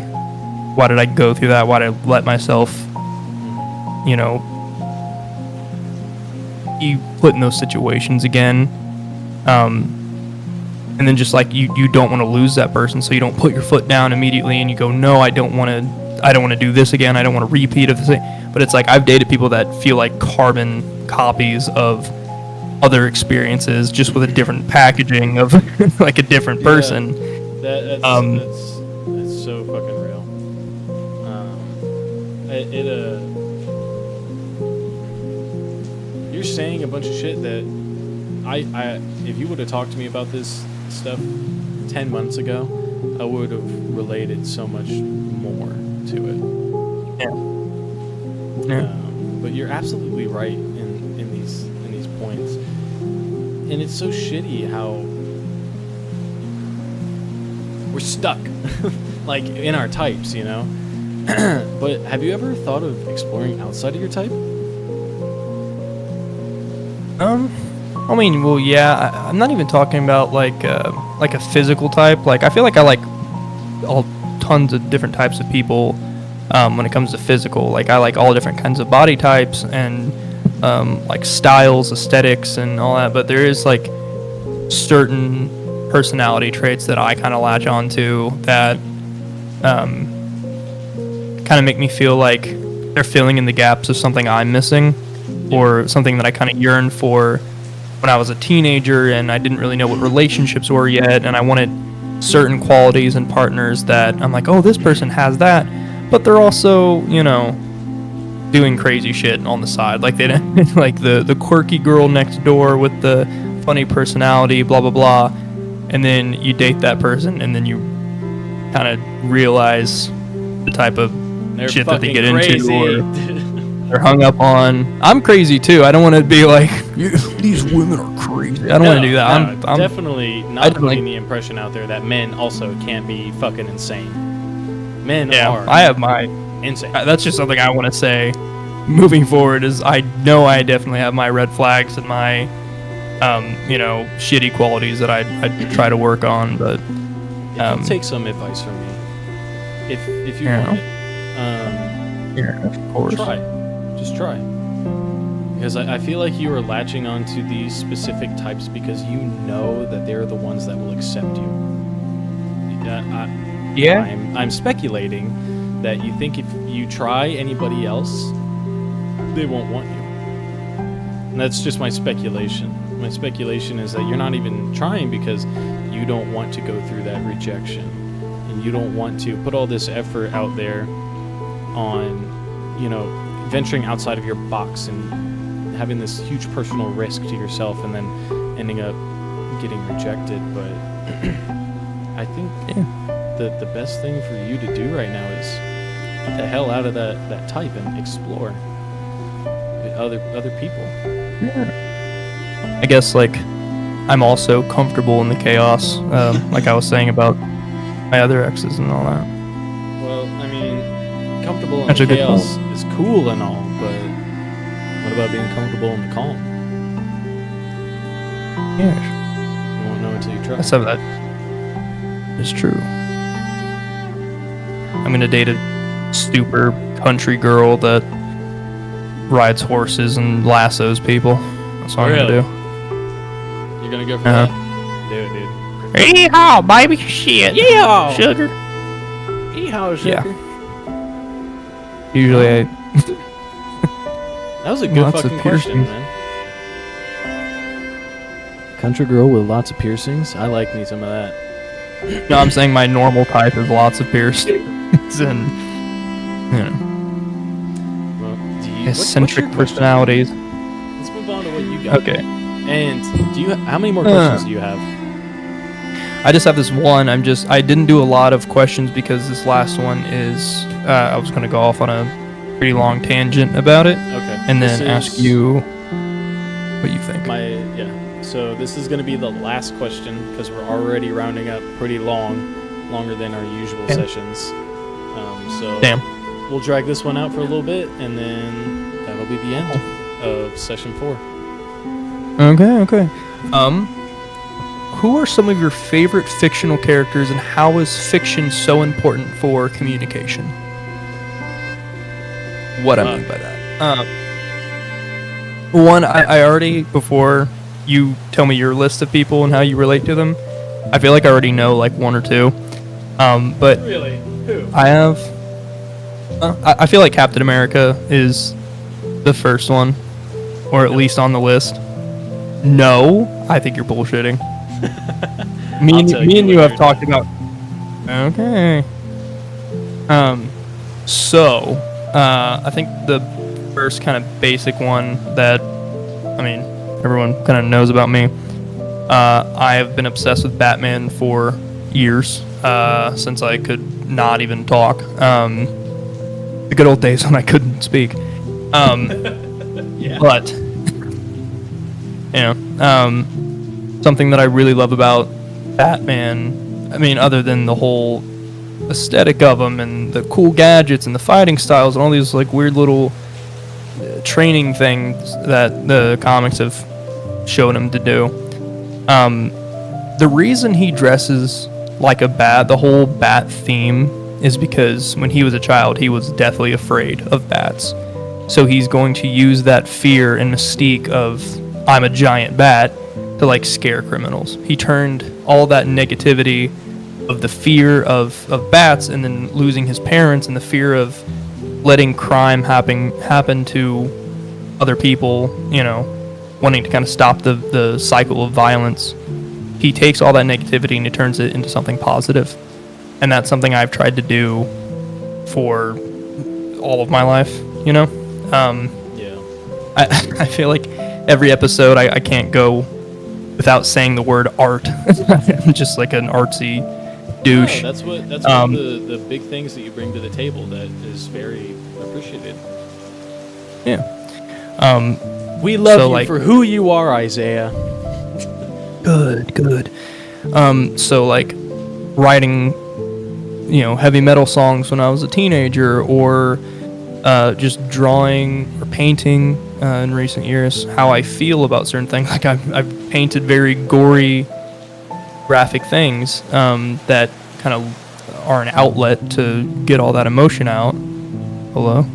go through that? Why did I let myself, you know, be put in those situations again? And then just like you don't want to lose that person, so you don't put your foot down immediately and you go, no, I don't want to do this again. I don't want to repeat of the same. But it's like, I've dated people that feel like carbon copies of other experiences, just with a different packaging of like a different person. That's so fucking real. You're saying a bunch of shit that I if you would have talked to me about this stuff 10 months ago, I would have related so much more to it. Yeah. But you're absolutely right in these points, and it's so shitty how we're stuck, like, in our types, you know. But have you ever thought of exploring outside of your type? I mean, well, yeah. I'm not even talking about like a physical type. Like, I feel like I like all tons of different types of people. When it comes to physical, like, I like all different kinds of body types and like styles, aesthetics, and all that. But there is like certain personality traits that I kind of latch onto that kind of make me feel like they're filling in the gaps of something I'm missing, or something that I kind of yearned for when I was a teenager and I didn't really know what relationships were yet, and I wanted certain qualities and partners that I'm like, oh, this person has that, but they're also, you know, doing crazy shit on the side. Like, they like the quirky girl next door with the funny personality, blah blah blah, and then you date that person and then you kind of realize the type of shit that they get crazy. into, or they're hung up on. I'm crazy too. I don't want to be like, these women are crazy. I don't want to do that. I'm definitely not putting the impression out there that men also can't be fucking insane. Men are. I have my insane. That's just something I want to say. Moving forward, is I know I definitely have my red flags and my, you know, shitty qualities that I try to work on. But if you take some advice from me, if you want it, yeah, of course. Just try. Because I feel like you are latching onto these specific types because you know that they're the ones that will accept you. I'm speculating that you think if you try anybody else, they won't want you. And that's just my speculation. My speculation is that you're not even trying because you don't want to go through that rejection. And you don't want to put all this effort out there on, you know, venturing outside of your box and having this huge personal risk to yourself and then ending up getting rejected. But I think the best thing for you to do right now is get the hell out of that type and explore other people. Yeah. I guess, like, I'm also comfortable in the chaos, like I was saying about my other exes and all that. Well, I mean, comfortable in the chaos is cool and all, but what about being comfortable in the calm? Yeah. You won't know until you try. Some of that is true. I'm gonna date a super country girl that rides horses and lassos people. That's what I'm gonna do. You're gonna go for that? Do it, dude. Yeehaw, baby! Shit! Yeehaw! Sugar! Yeehaw, sugar! Yeah. Usually that was a good fucking question, man. Country girl with lots of piercings? I like me some of that. No, I'm saying my normal type is lots of piercings and, you know, well, eccentric personalities. Let's move on to what you got. Okay. And how many more questions do you have? I just have this one. I didn't do a lot of questions because this last one is I was going to go off on a pretty long tangent about it, Okay. and then ask you what you think. So this is going to be the last question because we're already rounding up pretty longer than our usual sessions. So Damn. we'll drag this one out for a little bit, and then that'll be the end of session 4. Okay. Who are some of your favorite fictional characters, and how is fiction so important for communication? What I mean by that. One, I already, before you tell me your list of people and how you relate to them, I feel like I already know like one or two. But Really? Who? I have. I feel like Captain America is the first one, or at least on the list. No, I think you're bullshitting. me and you have talked about. Okay. So, I think the first kind of basic one that, I mean, everyone kind of knows about me. I have been obsessed with Batman for years, since I could not even talk. The good old days when I couldn't speak. Yeah. But, something that I really love about Batman, I mean, other than the whole aesthetic of him and the cool gadgets and the fighting styles and all these like weird little training things that the comics have shown him to do. The reason he dresses like a bat, the whole bat theme, is because when he was a child, he was deathly afraid of bats. So he's going to use that fear and mystique of I'm a giant bat to like scare criminals. He turned all that negativity of the fear of bats and then losing his parents and the fear of letting crime happen to other people, wanting to kind of stop the cycle of violence. He takes all that negativity and he turns it into something positive. And that's something I've tried to do for all of my life, Yeah. I feel like every episode I can't go without saying the word art. I'm just like an artsy douche. No, that's one of the big things that you bring to the table that is very appreciated. Yeah. We love so, you like, for who you are, Isaiah. Good. So like writing, heavy metal songs when I was a teenager, or just drawing or painting in recent years, how I feel about certain things. Like I've painted very gory, graphic things that kind of are an outlet to get all that emotion out. Hello?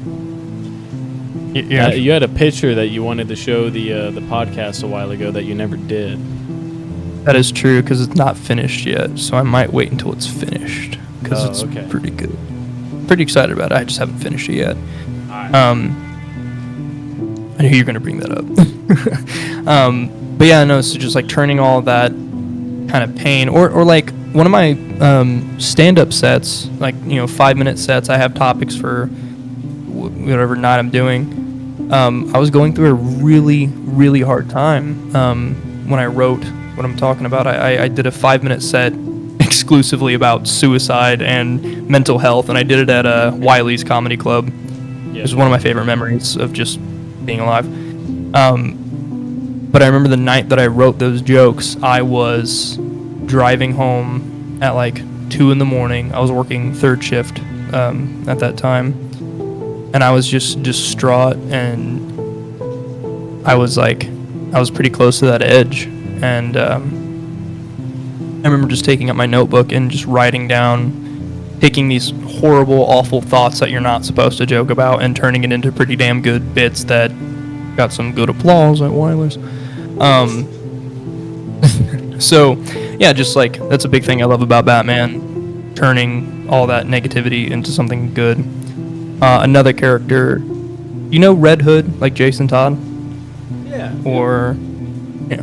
Yeah. You had a picture that you wanted to show the podcast a while ago that you never did. That is true, because it's not finished yet, so I might wait until it's finished, because it's okay. pretty good. Pretty excited about it. I just haven't finished it yet. Alright. I knew you were going to bring that up. But yeah, no, so just like turning all that kind of pain, or like one of my stand-up sets, like 5-minute sets, I have topics for whatever night I'm doing. I was going through a really, really hard time when I wrote what I'm talking about. I did a 5-minute set exclusively about suicide and mental health, and I did it at Wiley's Comedy Club. Yeah. It was one of my favorite memories of just being alive. But I remember the night that I wrote those jokes, I was driving home at like 2 in the morning. I was working third shift at that time, and I was just distraught, and I was pretty close to that edge. And I remember just taking up my notebook and just writing down, taking these horrible, awful thoughts that you're not supposed to joke about and turning it into pretty damn good bits that got some good applause at Weiler's. So, yeah, just like, that's a big thing I love about Batman, turning all that negativity into something good. Another character, Red Hood, like Jason Todd? Yeah. Or, yeah.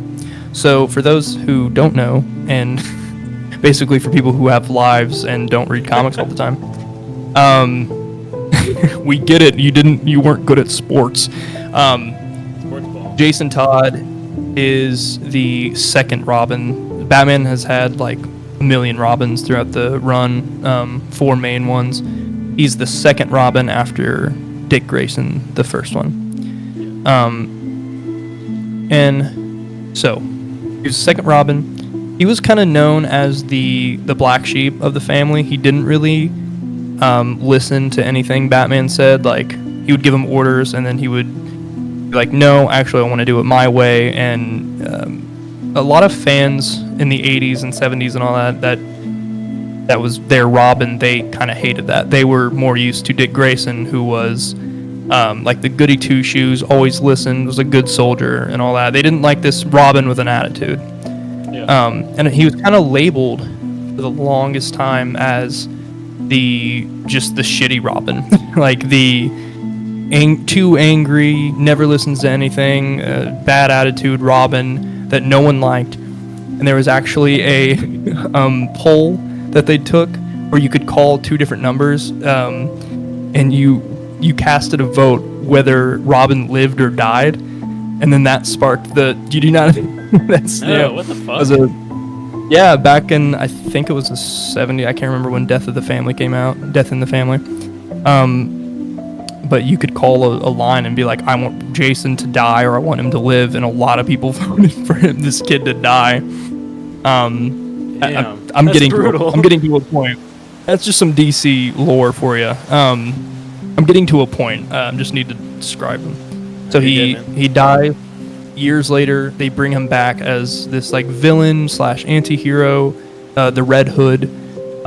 So, for those who don't know, and basically for people who have lives and don't read comics all the time, we get it. You weren't good at sports. Sports ball. Jason Todd is the second Robin. Batman has had like a million Robins throughout the run, 4 main ones. He's the second Robin after Dick Grayson, the first one. And so, he was the second Robin. He was kind of known as the black sheep of the family. He didn't really listen to anything Batman said. Like, he would give him orders, and then he would be like, no, actually, I want to do it my way. And a lot of fans in the 80s and 70s and all that was their Robin, they kind of hated that. They were more used to Dick Grayson, who was like the goody two-shoes, always listened, was a good soldier and all that. They didn't like this Robin with an attitude. Yeah. And he was kind of labeled for the longest time as just the shitty Robin. Like the too angry, never listens to anything, bad attitude Robin that no one liked. And there was actually a poll that they took where you could call 2 different numbers, and you casted a vote whether Robin lived or died, and then that sparked the. You do not. That's what the fuck? Yeah, back in, I think it was the 70s. I can't remember when Death of the Family came out. Death in the Family. But you could call a line and be like, I want Jason to die or I want him to live, and a lot of people voted for this kid to die. I'm getting to a point. That's just some DC lore for you. I'm getting to a point. Just need to describe him. So he dies. Years later, they bring him back as this like villain / anti-hero, the Red Hood.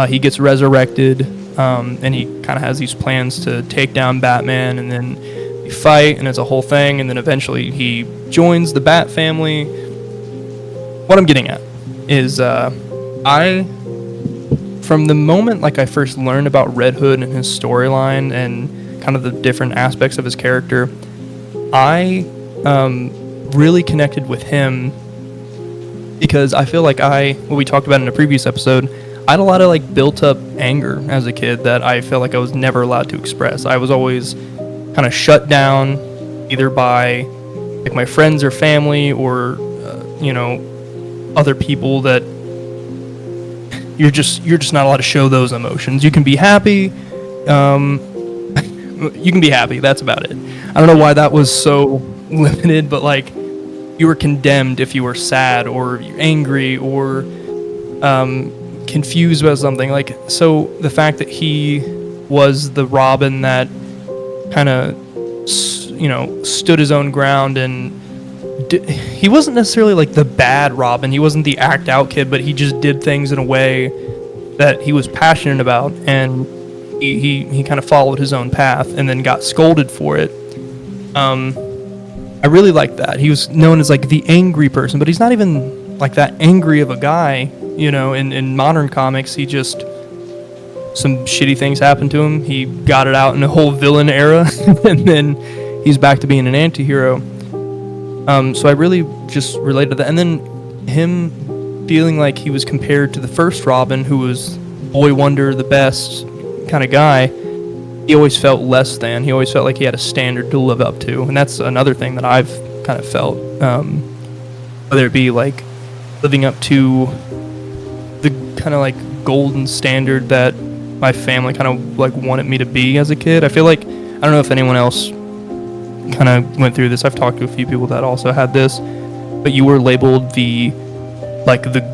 He gets resurrected, and he kind of has these plans to take down Batman, and then they fight, and it's a whole thing, and then eventually he joins the Bat family. What I'm getting at is, from the moment like I first learned about Red Hood and his storyline and kind of the different aspects of his character, I really connected with him because I feel like what we talked about in a previous episode, I had a lot of like built up anger as a kid that I felt like I was never allowed to express. I was always kind of shut down either by like my friends or family or other people that you're just not allowed to show those emotions. You can be happy. You can be happy. That's about it. I don't know why that was so limited, but like you were condemned if you were sad or angry or confused about something. Like, so the fact that he was the Robin that kind of stood his own ground, and he wasn't necessarily like the bad Robin. He wasn't the act out kid, but he just did things in a way that he was passionate about, and he kind of followed his own path and then got scolded for it. I really liked that. He was known as like the angry person, but he's not even like that angry of a guy. In modern comics, he just, some shitty things happened to him. He got it out in the whole villain era, and then he's back to being an anti-hero. So I really just related to that. And then him feeling like he was compared to the first Robin, who was boy wonder, the best kind of guy. He always felt less than. He always felt like he had a standard to live up to. And that's another thing that I've kind of felt. Whether it be like living up to the kind of like golden standard that my family kind of like wanted me to be as a kid. I feel like, I don't know if anyone else kind of went through this. I've talked to a few people that also had this, but you were labeled the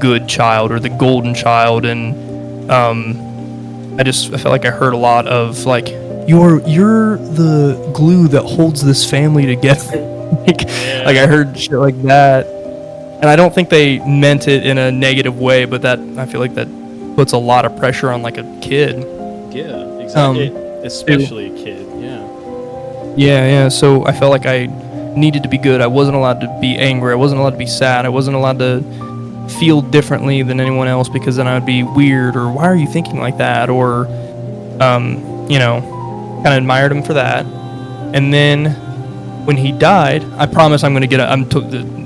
good child or the golden child, and I felt like I heard a lot of like, you're the glue that holds this family together. Like I heard shit like that, and I don't think they meant it in a negative way, but that, I feel like that puts a lot of pressure on like a kid. Yeah, exactly. Especially a kid. Yeah, so I felt like I needed to be good. I wasn't allowed to be angry. I wasn't allowed to be sad. I wasn't allowed to feel differently than anyone else, because then I would be weird, or why are you thinking like that? Or, kind of admired him for that. And then when he died, I promise I'm going to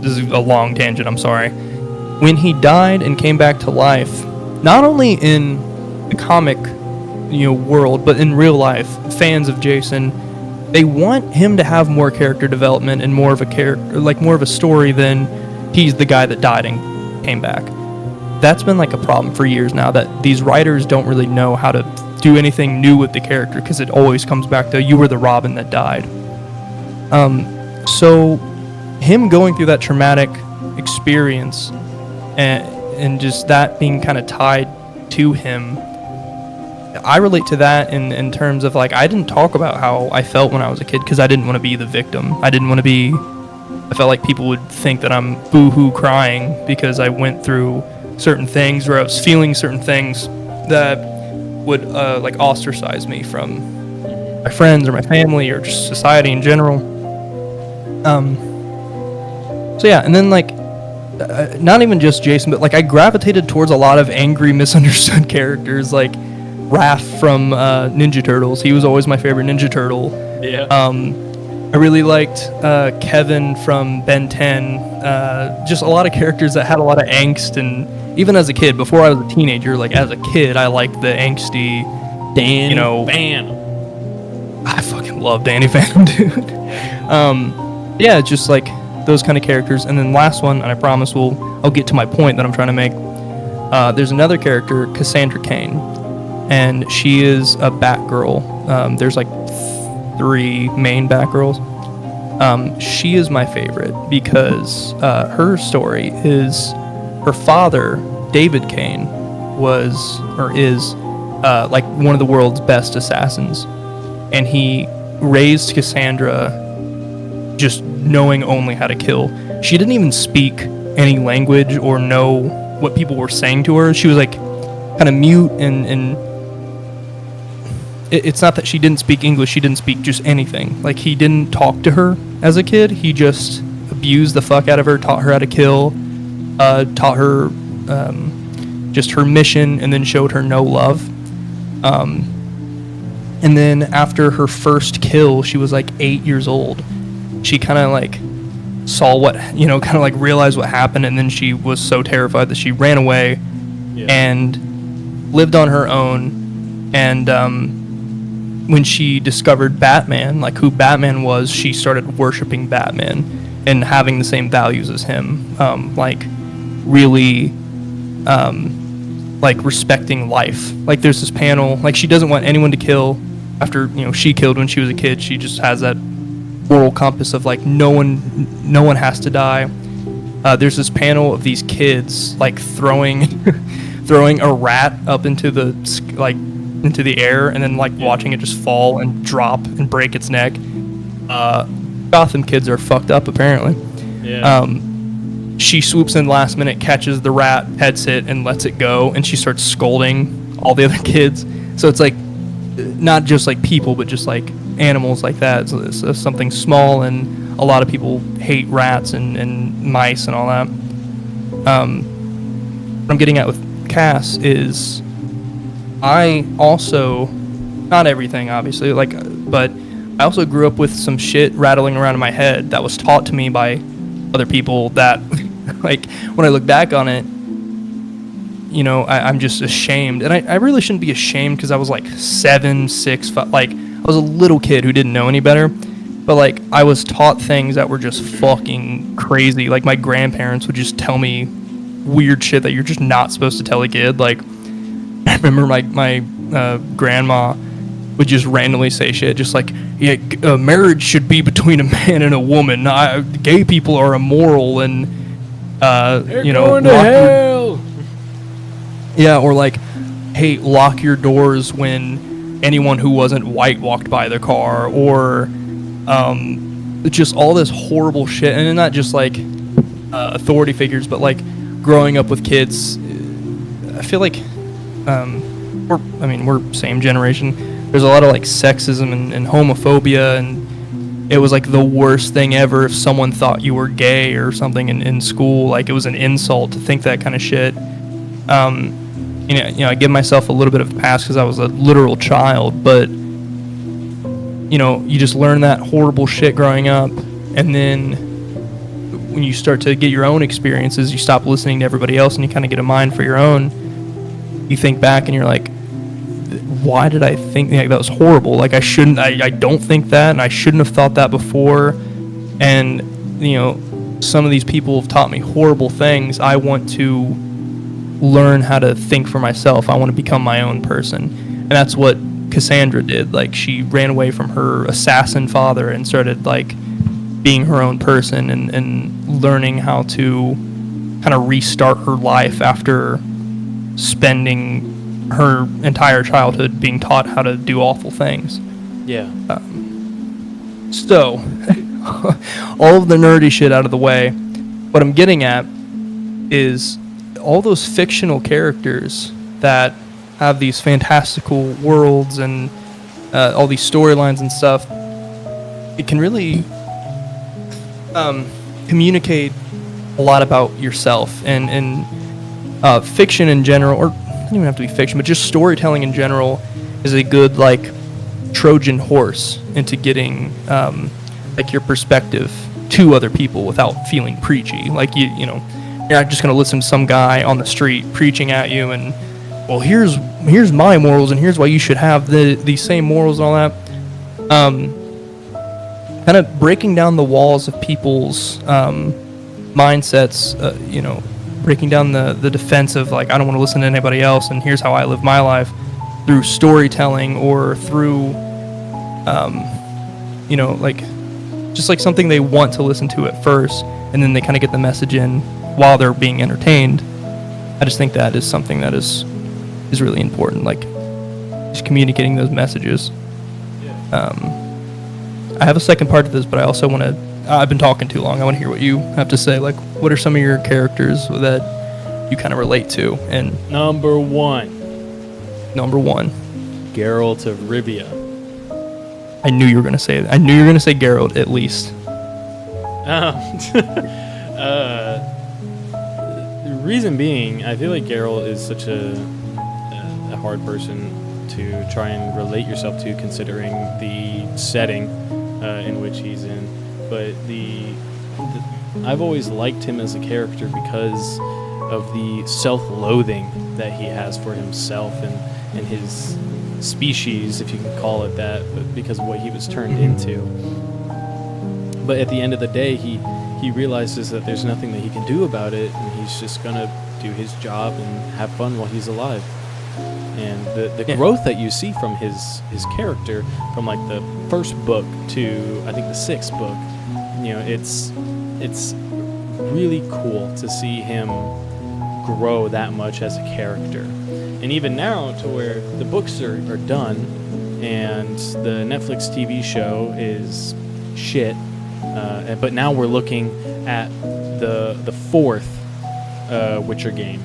this is a long tangent, I'm sorry. When he died and came back to life, not only in the comic, world, but in real life, fans of Jason, they want him to have more character development and more of a story than he's the guy that died and came back. that's been like a problem for years now, that these writers don't really know how to do anything new with the character, because it always comes back to, you were the Robin that died. So him going through that traumatic experience, and just that being kind of tied to him, I relate to that in terms of, like, I didn't talk about how I felt when I was a kid because I didn't want to be the victim. I felt like people would think that I'm boo-hoo crying because I went through certain things, where I was feeling certain things that would like ostracize me from my friends or my family or just society in general. So yeah, and then like not even just Jason, but like I gravitated towards a lot of angry, misunderstood characters, like Raph from Ninja Turtles. He was always my favorite Ninja Turtle. Yeah. I really liked Kevin from Ben 10. Just a lot of characters that had a lot of angst, and even as a kid, before I was a teenager, like as a kid, I liked the angsty Dan, you know, Van. I fucking love Danny Phantom, dude. Yeah, just like those kind of characters. And then last one, and I promise I'll get to my point that I'm trying to make. There's another character, Cassandra Cain, and she is a Batgirl. There's like 3 main Batgirls. She is my favorite because her story is, her father, David Cain, was or is like one of the world's best assassins, and he raised Cassandra just knowing only how to kill. She didn't even speak any language or know what people were saying to her. She was like kind of mute, and it's not that she didn't speak English, she didn't speak just anything. Like, he didn't talk to her as a kid, he just abused the fuck out of her, taught her how to kill, taught her just her mission, and then showed her no love. And then after her first kill, she was like 8 years old. She kind of like saw what, kind of like realized what happened, and then she was so terrified that she ran away and lived on her own. And when she discovered Batman, like who Batman was, she started worshiping Batman and having the same values as him, like really like respecting life. Like there's this panel, like she doesn't want anyone to kill after she killed when she was a kid. She just has that moral compass of like no one has to die. There's this panel of these kids like throwing a rat up into the air, and then like watching it just fall and drop and break its neck. Gotham kids are fucked up apparently. She swoops in last minute, catches the rat, pets it, and lets it go, and she starts scolding all the other kids. So it's like not just like people, but just like animals like that. So it's something small, and a lot of people hate rats and mice and all that. What I'm getting at with Cass is, I also, not everything obviously, but I also grew up with some shit rattling around in my head that was taught to me by other people that like when I look back on it, I'm just ashamed. And I really shouldn't be ashamed, because I was like 7, 6, 5, like I was a little kid who didn't know any better. But like I was taught things that were just fucking crazy. Like my grandparents would just tell me weird shit that you're just not supposed to tell a kid. Like I remember my grandma would just randomly say shit, just like, yeah, marriage should be between a man and a woman. Gay people are immoral, and They're going to hell. Yeah, or like, hey, lock your doors when anyone who wasn't white walked by the car, or just all this horrible shit. And not just like authority figures, but like growing up with kids. I feel like we're same generation. There's a lot of like sexism and homophobia, and it was like the worst thing ever if someone thought you were gay or something in school. Like it was an insult to think that kind of shit. I give myself a little bit of a pass because I was a literal child, but you just learn that horrible shit growing up, and then when you start to get your own experiences, you stop listening to everybody else and you kind of get a mind for your own. You think back and you're like, why did I think that was horrible? Like I don't think that, and I shouldn't have thought that before. And some of these people have taught me horrible things. I want to learn how to think for myself. I want to become my own person. And that's what Cassandra did. Like, she ran away from her assassin father and started, like, being her own person and learning how to kind of restart her life after spending her entire childhood being taught how to do awful things. Yeah. So, all of the nerdy shit out of the way, what I'm getting at is all those fictional characters that have these fantastical worlds and all these storylines and stuff. It can really communicate a lot about yourself, and fiction in general, or it doesn't even have to be fiction, but just storytelling in general is a good, like, Trojan horse into getting like your perspective to other people without feeling preachy. Like, you know, you're not just going to listen to some guy on the street preaching at you and, well, here's my morals and here's why you should have these same morals and all that. Kind of breaking down the walls of people's mindsets, you know, breaking down the defense of, like, I don't want to listen to anybody else and here's how I live my life, through storytelling or through, you know, like, just like something they want to listen to at first, and then they kind of get the message in while they're being entertained. I just think that is something that is really important, like, just communicating those messages. I have a second part to this, but I also want to, I've been talking too long, I want to hear what you have to say. Like, what are some of your characters that you kind of relate to? And Number one, Geralt of Rivia. I knew you were gonna say that. I knew you were gonna say Geralt at least. The reason being, I feel like Geralt is such a hard person to try and relate yourself to, considering the setting in which he's in. But I've always liked him as a character because of the self-loathing that he has for himself and his species, if you can call it that, but because of what he was turned into. But at the end of the day, he realizes that there's nothing that he can do about it, and he's just gonna do his job and have fun while he's alive. And the growth that you see from his character, from like the first book to I think the sixth book, you know, it's really cool to see him grow that much as a character. And even now, to where the books are done and the Netflix TV show is shit, but now we're looking at the fourth Witcher game,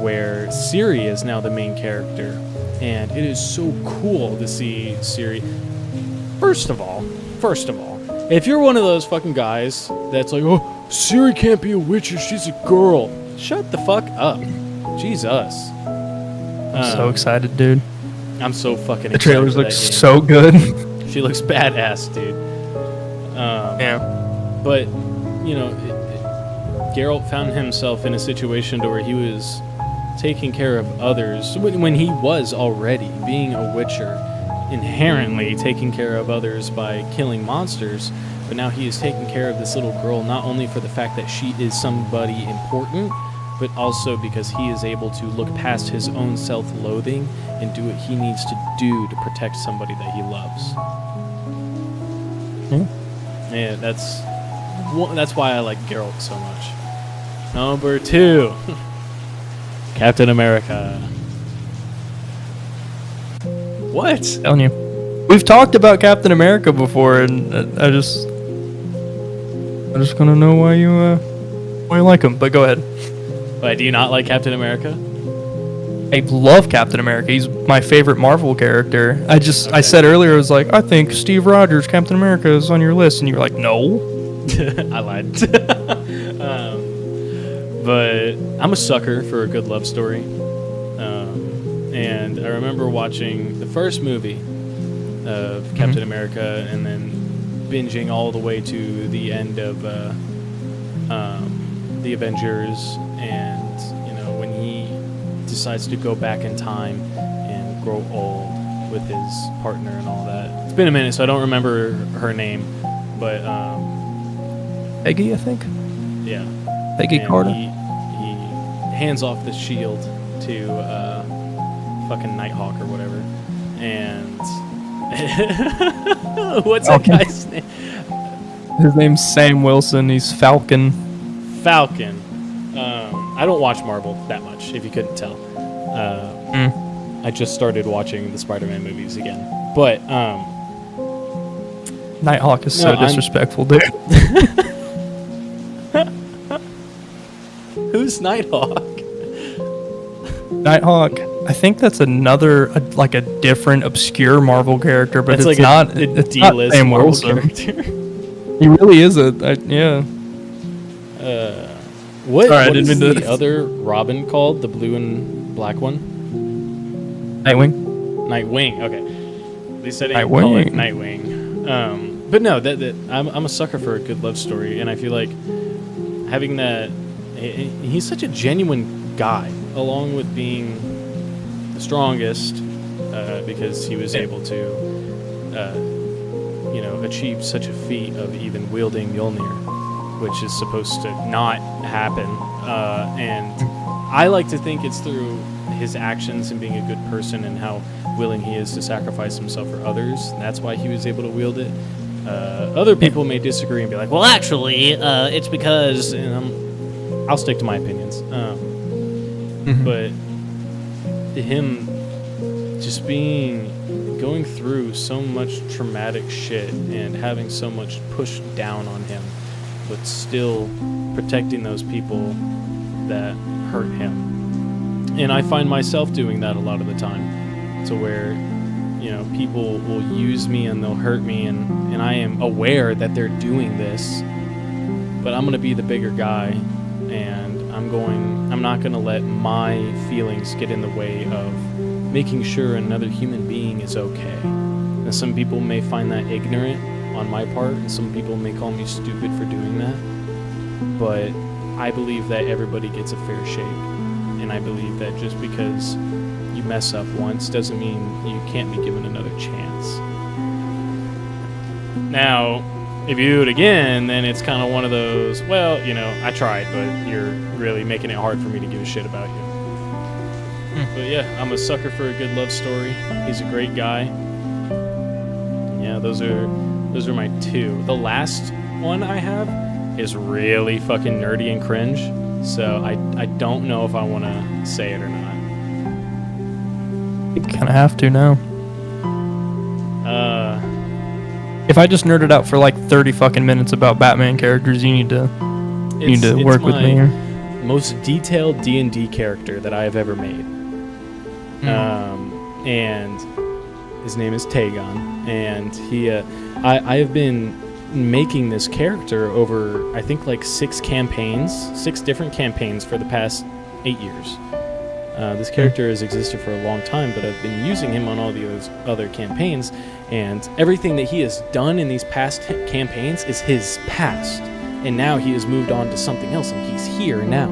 where Ciri is now the main character, and it is so cool to see Ciri. First of all, if you're one of those fucking guys that's like, oh, Ciri can't be a Witcher, she's a girl, shut the fuck up. Jesus. I'm so excited, dude. I'm so fucking excited. The trailers look so good. She looks badass, dude. Yeah. But, you know, Geralt found himself in a situation to where he was taking care of others when he was already being a Witcher, inherently taking care of others by killing monsters. But now he is taking care of this little girl, not only for the fact that she is somebody important, but also because he is able to look past his own self-loathing and do what he needs to do to protect somebody that he loves. Yeah, that's why I like Geralt so much. Number 2, Captain America. What? Telling you, we've talked about Captain America before, and I just want to know why you like him. But go ahead. Why, do you not like Captain America? I love Captain America. He's my favorite Marvel character. I said earlier, I was like, I think Steve Rogers, Captain America, is on your list, and you were like, no. I lied. But I'm a sucker for a good love story. And I remember watching the first movie of Captain America and then binging all the way to the end of the Avengers, and you know, when he decides to go back in time and grow old with his partner and all that. It's been a minute, so I don't remember her name, but Peggy, I think. Yeah. Peggy And Carter. He hands off the shield to fucking Nighthawk or whatever. And what's that Falcon. guy's name? His name's Sam Wilson. He's Falcon. Falcon. I don't watch Marvel that much, if you couldn't tell. I just started watching the Spider-Man movies again. But Nighthawk is so No, I'm- disrespectful, dude. who's Nighthawk? Nighthawk. I think that's another like a different obscure Marvel character, but That's it's like not. a It's not D-list Sam Marvel Wilson. character. He really is yeah. What, Sorry, I what didn't is mean the to- other Robin called? The blue and black one? Nightwing. Nightwing. Okay. At least I didn't call it Nightwing. Nightwing. But no, that I'm a sucker for a good love story, and I feel like having that. He's such a genuine guy, along with being the strongest, because he was able to, achieve such a feat of even wielding Mjolnir, which is supposed to not happen. And I like to think it's through his actions and being a good person and how willing he is to sacrifice himself for others. And that's why he was able to wield it. Other people may disagree and be like, well, actually, it's because... And I'll stick to my opinions. But him just going through so much traumatic shit and having so much pushed down on him, but still protecting those people that hurt him. And I find myself doing that a lot of the time, to where, people will use me and they'll hurt me, and I am aware that they're doing this, but I'm going to be the bigger guy, and I'm not going to let my feelings get in the way of making sure another human being is okay. And some people may find that ignorant on my part, and some people may call me stupid for doing that, but I believe that everybody gets a fair shake, and I believe that just because you mess up once doesn't mean you can't be given another chance. Now, if you do it again, then it's kind of one of those, well, I tried, but you're really making it hard for me to give a shit about you. But yeah, I'm a sucker for a good love story. He's a great guy. Yeah, those are my two. The last one I have is really fucking nerdy and cringe, so I don't know if I want to say it or not. You kind of have to now. If I just nerded out for like 30 fucking minutes about Batman characters, you need to work with me here. Most detailed D&D character that I have ever made. And his name is Tagon, and I have been making this character over, I think, like 6 different campaigns for the past 8 years. This character has existed for a long time, but I've been using him on all those other campaigns, and everything that he has done in these past campaigns is his past, and now he has moved on to something else, and he's here now.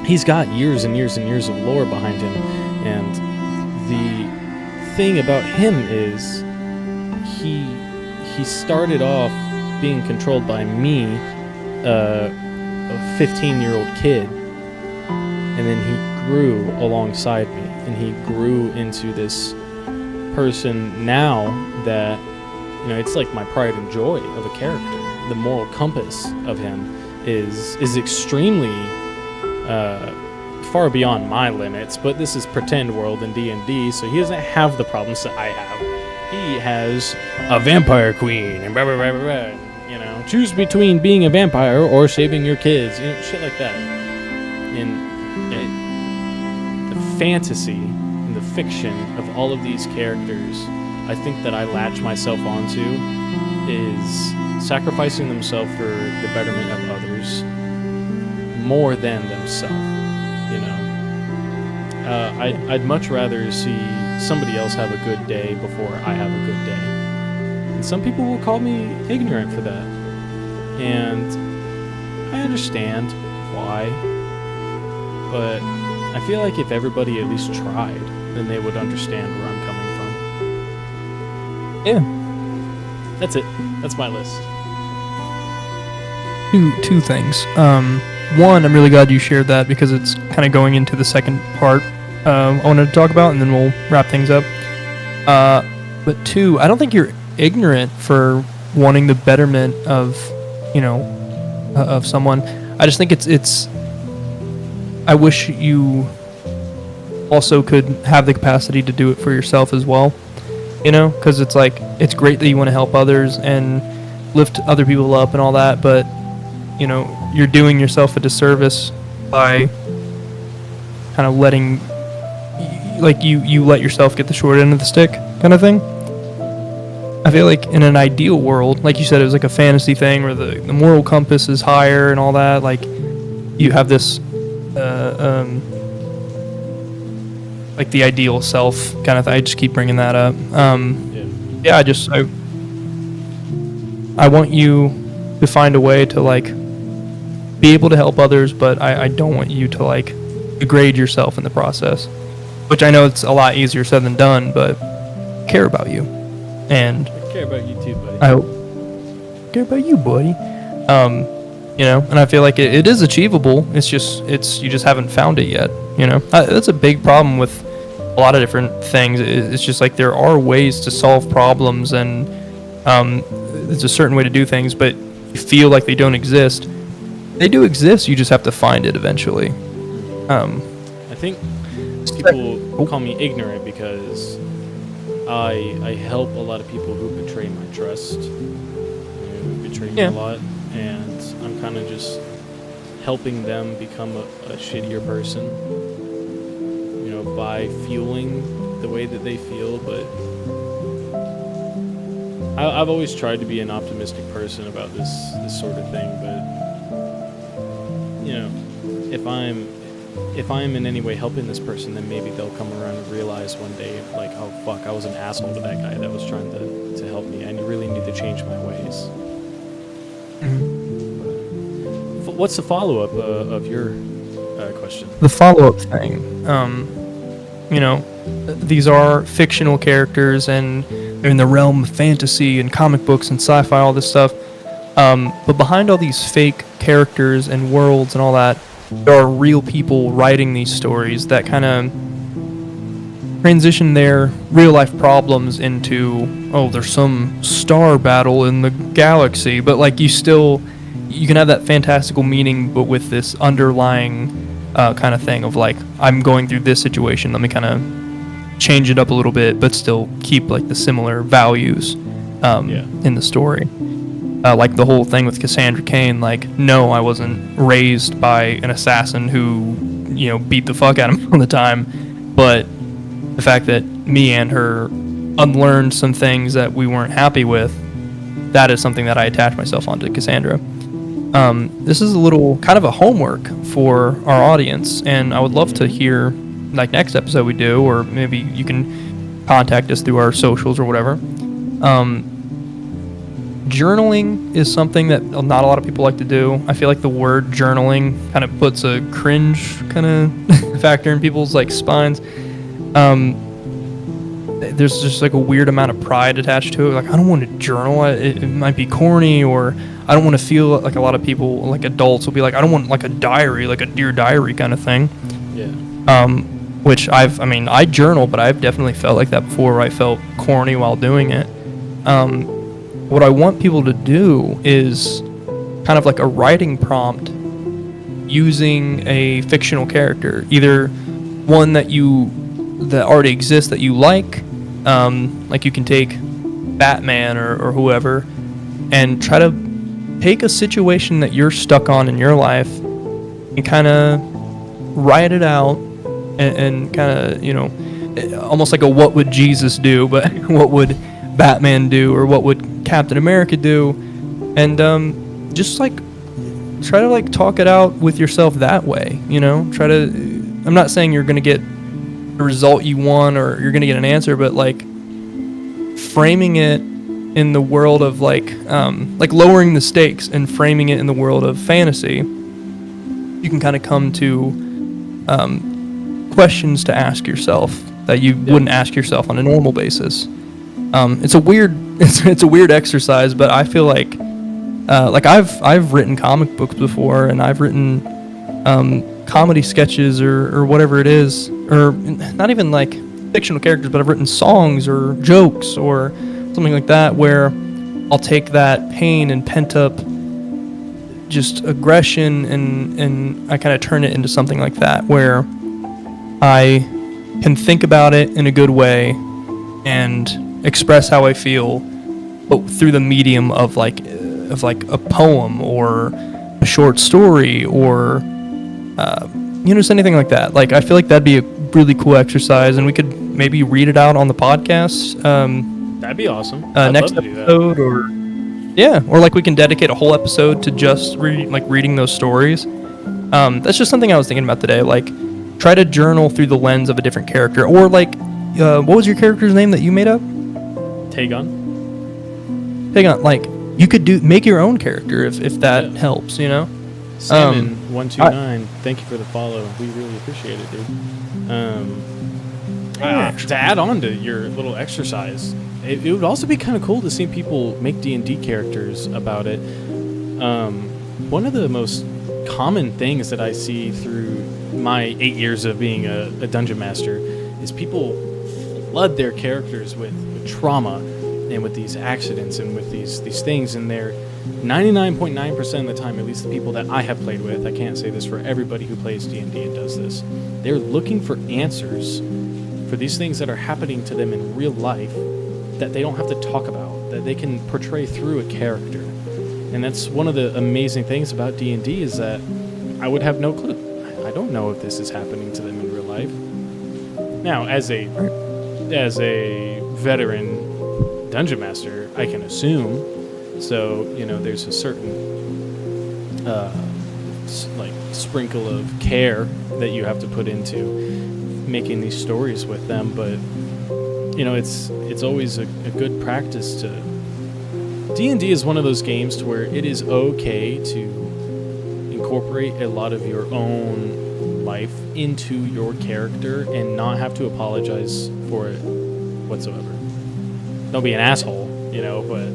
He's got years and years and years of lore behind him, and the thing about him is he started off being controlled by me, a 15-year-old kid, and then he grew alongside me, and he grew into this person now that, it's like my pride and joy of a character. The moral compass of him is extremely far beyond my limits, but this is pretend world in D&D, so he doesn't have the problems that I have. He has a vampire queen, and blah, blah, blah, blah, blah. Choose between being a vampire or saving your kids, shit like that. And the fantasy and the fiction of all of these characters, I think that I latch myself onto, is sacrificing themselves for the betterment of others more than themselves. I'd much rather see somebody else have a good day before I have a good day. And some people will call me ignorant for that. And I understand why. But I feel like if everybody at least tried, then they would understand where I'm coming from. Yeah. That's it. That's my list. two things. One, I'm really glad you shared that because it's kind of going into the second part I wanted to talk about, and then we'll wrap things up. But two, I don't think you're ignorant for wanting the betterment of, of someone. I just think it's. I wish you also could have the capacity to do it for yourself as well, because it's like it's great that you want to help others and lift other people up and all that, but you're doing yourself a disservice by kind of letting you let yourself get the short end of the stick kind of thing. I feel like in an ideal world, like you said, it was like a fantasy thing where the moral compass is higher and all that, like you have this like the ideal self kind of thing. I just keep bringing that up. I want you to find a way to like be able to help others, but I don't want you to like degrade yourself in the process, which I know it's a lot easier said than done, but I care about you, and I care about you too, buddy. I care about you, buddy. And I feel like it is achievable. It's you just haven't found it yet. That's a big problem with a lot of different things. It's just like there are ways to solve problems, and there's a certain way to do things, but you feel like they don't exist. They do exist. You just have to find it eventually. I think people call me ignorant because I help a lot of people who betray my trust, who betray me a lot, and I'm kind of just helping them become a shittier person, by fueling the way that they feel. But I've always tried to be an optimistic person about this sort of thing, but if I'm in any way helping this person, then maybe they'll come around and realize one day, like, oh fuck, I was an asshole to that guy that was trying to help me. I really need to change my ways. Mm-hmm. What's the follow-up of your question? The follow-up thing, these are fictional characters, and they're in the realm of fantasy and comic books and sci-fi, all this stuff. But behind all these fake characters and worlds and all that, there are real people writing these stories that kind of transition their real-life problems into, there's some star battle in the galaxy, but like you can have that fantastical meaning, but with this underlying kind of thing of like, I'm going through this situation, let me kind of change it up a little bit, but still keep like the similar values in the story. Like the whole thing with Cassandra Cain, like, no, I wasn't raised by an assassin who, beat the fuck out of me all the time, but the fact that me and her unlearned some things that we weren't happy with, that is something that I attach myself onto Cassandra. This is a little kind of a homework for our audience, and I would love to hear, like next episode we do, or maybe you can contact us through our socials or whatever. Journaling is something that not a lot of people like to do. I feel like the word journaling kind of puts a cringe kind of factor in people's like spines. There's just like a weird amount of pride attached to it. Like, I don't want to journal. It might be corny, or I don't want to feel like a lot of people, like adults, will be like, I don't want like a diary, like a Dear Diary kind of thing. Yeah. Which I journal, but I've definitely felt like that before, where I felt corny while doing it. What I want people to do is kind of like a writing prompt using a fictional character, either one that already exists that you like you can take Batman or whoever, and try to take a situation that you're stuck on in your life and kind of write it out and kind of, almost like a what would Jesus do, but what would Batman do, or what would Captain America do, and just like try to like talk it out with yourself that way. I'm not saying you're gonna get the result you want or you're gonna get an answer, but like framing it in the world of like lowering the stakes and framing it in the world of fantasy, you can kind of come to questions to ask yourself that you wouldn't ask yourself on a normal basis. It's a weird exercise, but I feel like like I've written comic books before, and I've written comedy sketches or whatever it is, or not even like fictional characters, but I've written songs or jokes or something like that, where I'll take that pain and pent up just aggression and I kind of turn it into something like that, where I can think about it in a good way and express how I feel, but through the medium of like a poem or a short story or just anything like that. Like, I feel like that'd be a really cool exercise, and we could maybe read it out on the podcast. That'd be awesome. I'd Next love to do that. episode, or like we can dedicate a whole episode to just reading those stories. That's just something I was thinking about today. Like, try to journal through the lens of a different character, or like, what was your character's name that you made up? Tagon. Like, you could make your own character if that helps, you know. Salmon129, thank you for the follow. We really appreciate it, dude. To add on to your little exercise, it would also be kind of cool to see people make D&D characters about it. One of the most common things that I see through my 8 years of being a dungeon master is people flood their characters with trauma and with these accidents and with these things, and they're 99.9% of the time, at least the people that I have played with, I can't say this for everybody who plays D&D and does this, they're looking for answers for these things that are happening to them in real life that they don't have to talk about, that they can portray through a character. And that's one of the amazing things about D&D, is that I would have no clue. I don't know if this is happening to them in real life. Now, as a veteran dungeon master, I can assume. So, there's a certain sprinkle of care that you have to put into making these stories with them, but it's always a good practice to. D&D is one of those games to where it is okay to incorporate a lot of your own life into your character and not have to apologize for it whatsoever. Don't be an asshole, but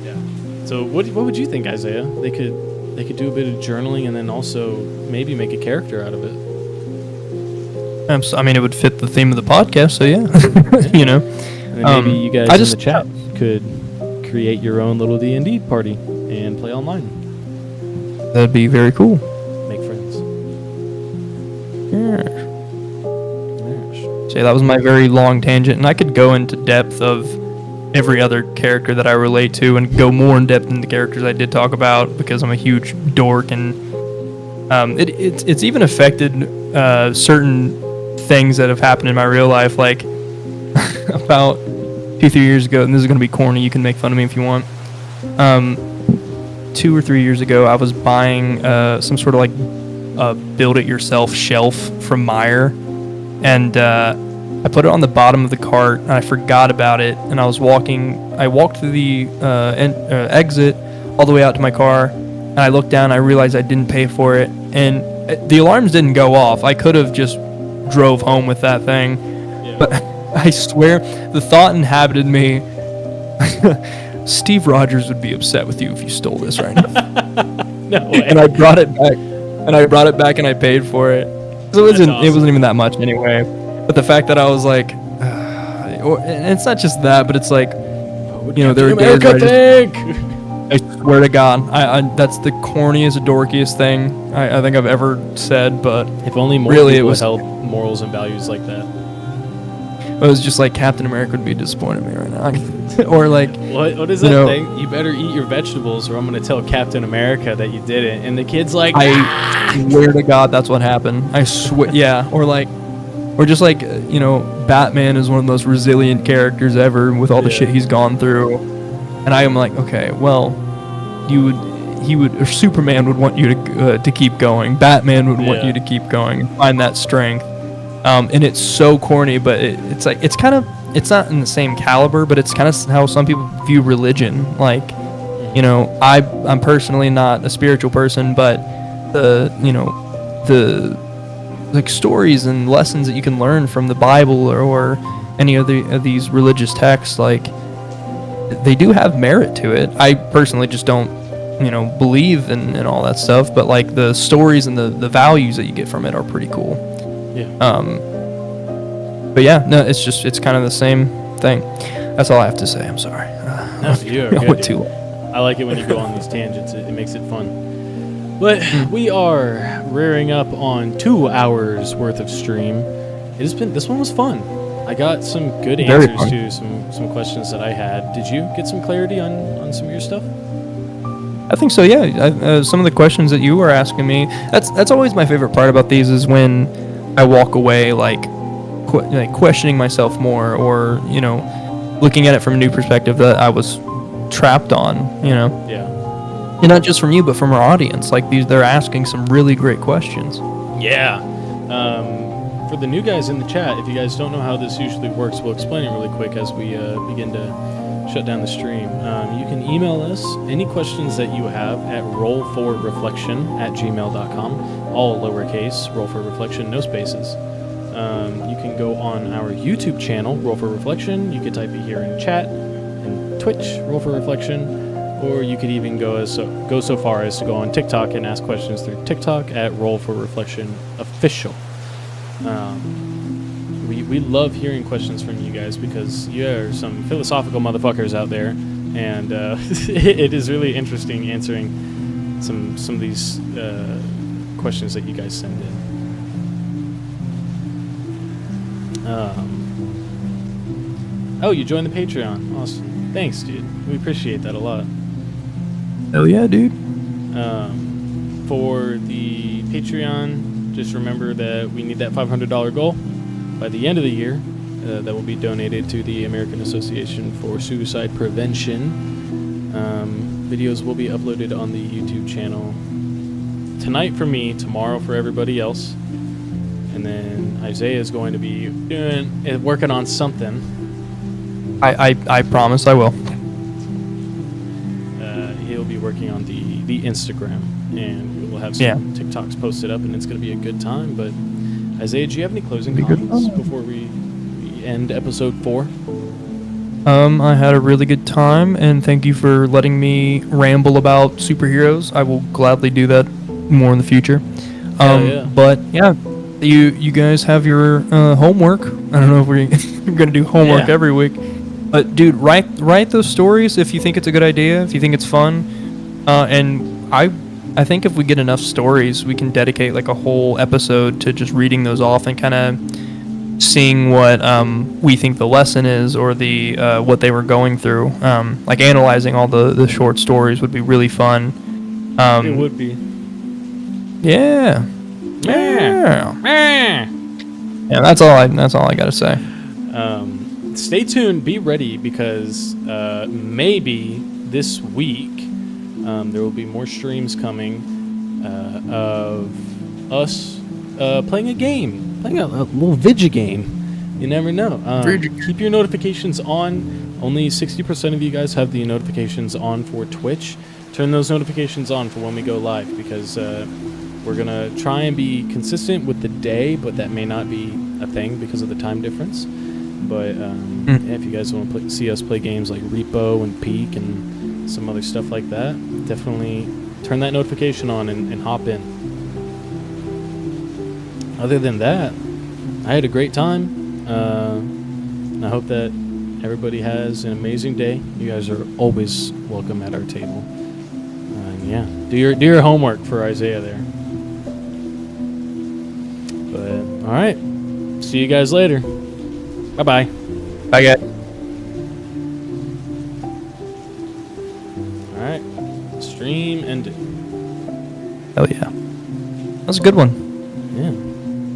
yeah. So what would you think, Isaiah? They could do a bit of journaling and then also maybe make a character out of it. I mean, it would fit the theme of the podcast, so yeah. And then maybe you guys in the chat could create your own little D&D party and play online. That'd be very cool. Make friends. Yeah. So that was my very long tangent, and I could go into depth of every other character that I relate to and go more in depth in the characters I did talk about, because I'm a huge dork, and it's even affected certain things that have happened in my real life, like about 2-3 years ago, and this is going to be corny, you can make fun of me if you want. 2 or 3 years ago, I was buying some sort of like build-it-yourself shelf from Meijer, and I put it on the bottom of the cart, and I forgot about it, and I walked through the exit all the way out to my car, and I looked down, I realized I didn't pay for it, and the alarms didn't go off. I could have just drove home with that thing, but I swear, the thought inhabited me. Steve Rogers would be upset with you if you stole this right now. No way. And I brought it back, and I paid for it. So it wasn't even that much anyway. But the fact that I was like, and it's not just that, but it's like, there were days where I swear to God, that's the corniest, dorkiest thing I think I've ever said. But if only more really people held morals and values like that. It was just like Captain America would be disappointed in me right now. Or like, what is that thing? You better eat your vegetables, or I'm gonna tell Captain America that you did it. And the kid's like, I swear to God, that's what happened. I swear, yeah. Or just like, Batman is one of the most resilient characters ever with all the shit he's gone through. And I am like, okay, well, or Superman would want you to keep going. Batman would want you to keep going and find that strength. And it's so corny, but it's like, it's not in the same caliber, but it's kind of how some people view religion. Like, I'm personally not a spiritual person, but the like stories and lessons that you can learn from the Bible or any of these religious texts, like they do have merit to it. I personally just don't, believe in all that stuff. But like the stories and the values that you get from it are pretty cool. Yeah. But yeah, no, it's kind of the same thing. That's all I have to say. I'm sorry. No, you are I good, went dude. too long. I like it when you go on these tangents. It makes it fun. But we are rearing up on 2 hours worth of stream. This one was fun. I got some good Very answers fun. to some questions that I had. Did you get some clarity on some of your stuff? I think so. Yeah. Some of the questions that you were asking me. That's always my favorite part about these is when I walk away like questioning myself more, or looking at it from a new perspective that I was trapped on. Yeah. And not just from you, but from our audience. Like they're asking some really great questions. Yeah. For the new guys in the chat, if you guys don't know how this usually works, we'll explain it really quick as we begin to shut down the stream. You can email us any questions that you have at roll4reflection@gmail.com, all lowercase, roll4reflection, no spaces. You can go on our YouTube channel, Roll for Reflection. You could type it here in chat, and Twitch, Roll for Reflection. Or you could even go so far as to go on TikTok and ask questions through TikTok at Roll for Reflection Official. We love hearing questions from you guys because you are some philosophical motherfuckers out there, and it is really interesting answering some of these questions that you guys send in. Oh, you joined the Patreon. Awesome. Thanks, dude. We appreciate that a lot. Hell yeah, dude. For the Patreon, just remember that we need that $500 goal by the end of the year. That will be donated to the American Association for Suicide Prevention. Videos will be uploaded on the YouTube channel tonight for me, tomorrow for everybody else. And then Isaiah is going to be working on something. I promise I will. He'll be working on the Instagram, and we will have some TikToks posted up, and it's going to be a good time. But Isaiah, do you have any closing comments before we end episode 4? I had a really good time, and thank you for letting me ramble about superheroes. I will gladly do that more in the future. Yeah. But yeah, you guys have your homework. I don't know if we're gonna do homework every week, but dude, write those stories if you think it's a good idea, if you think it's fun, and I think if we get enough stories, we can dedicate like a whole episode to just reading those off and kind of seeing what we think the lesson is, or the what they were going through. Like analyzing all the short stories would be really fun. It would be. Yeah. Yeah, that's all I gotta say. Stay tuned, be ready, because maybe this week there will be more streams coming of us playing a game, playing a little vidya game. You never know. Keep your notifications on. Only 60% of you guys have the notifications on for Twitch. Turn those notifications on for when we go live, because we're going to try and be consistent with the day, but that may not be a thing because of the time difference. But yeah, if you guys want to see us play games like Repo and Peak and some other stuff like that, definitely turn that notification on and hop in. Other than that, I had a great time. I hope that everybody has an amazing day. You guys are always welcome at our table. Yeah, do your homework for Isaiah there. But all right, see you guys later. Bye-bye. Bye, guys. All right, stream ended. Hell yeah. That was a good one.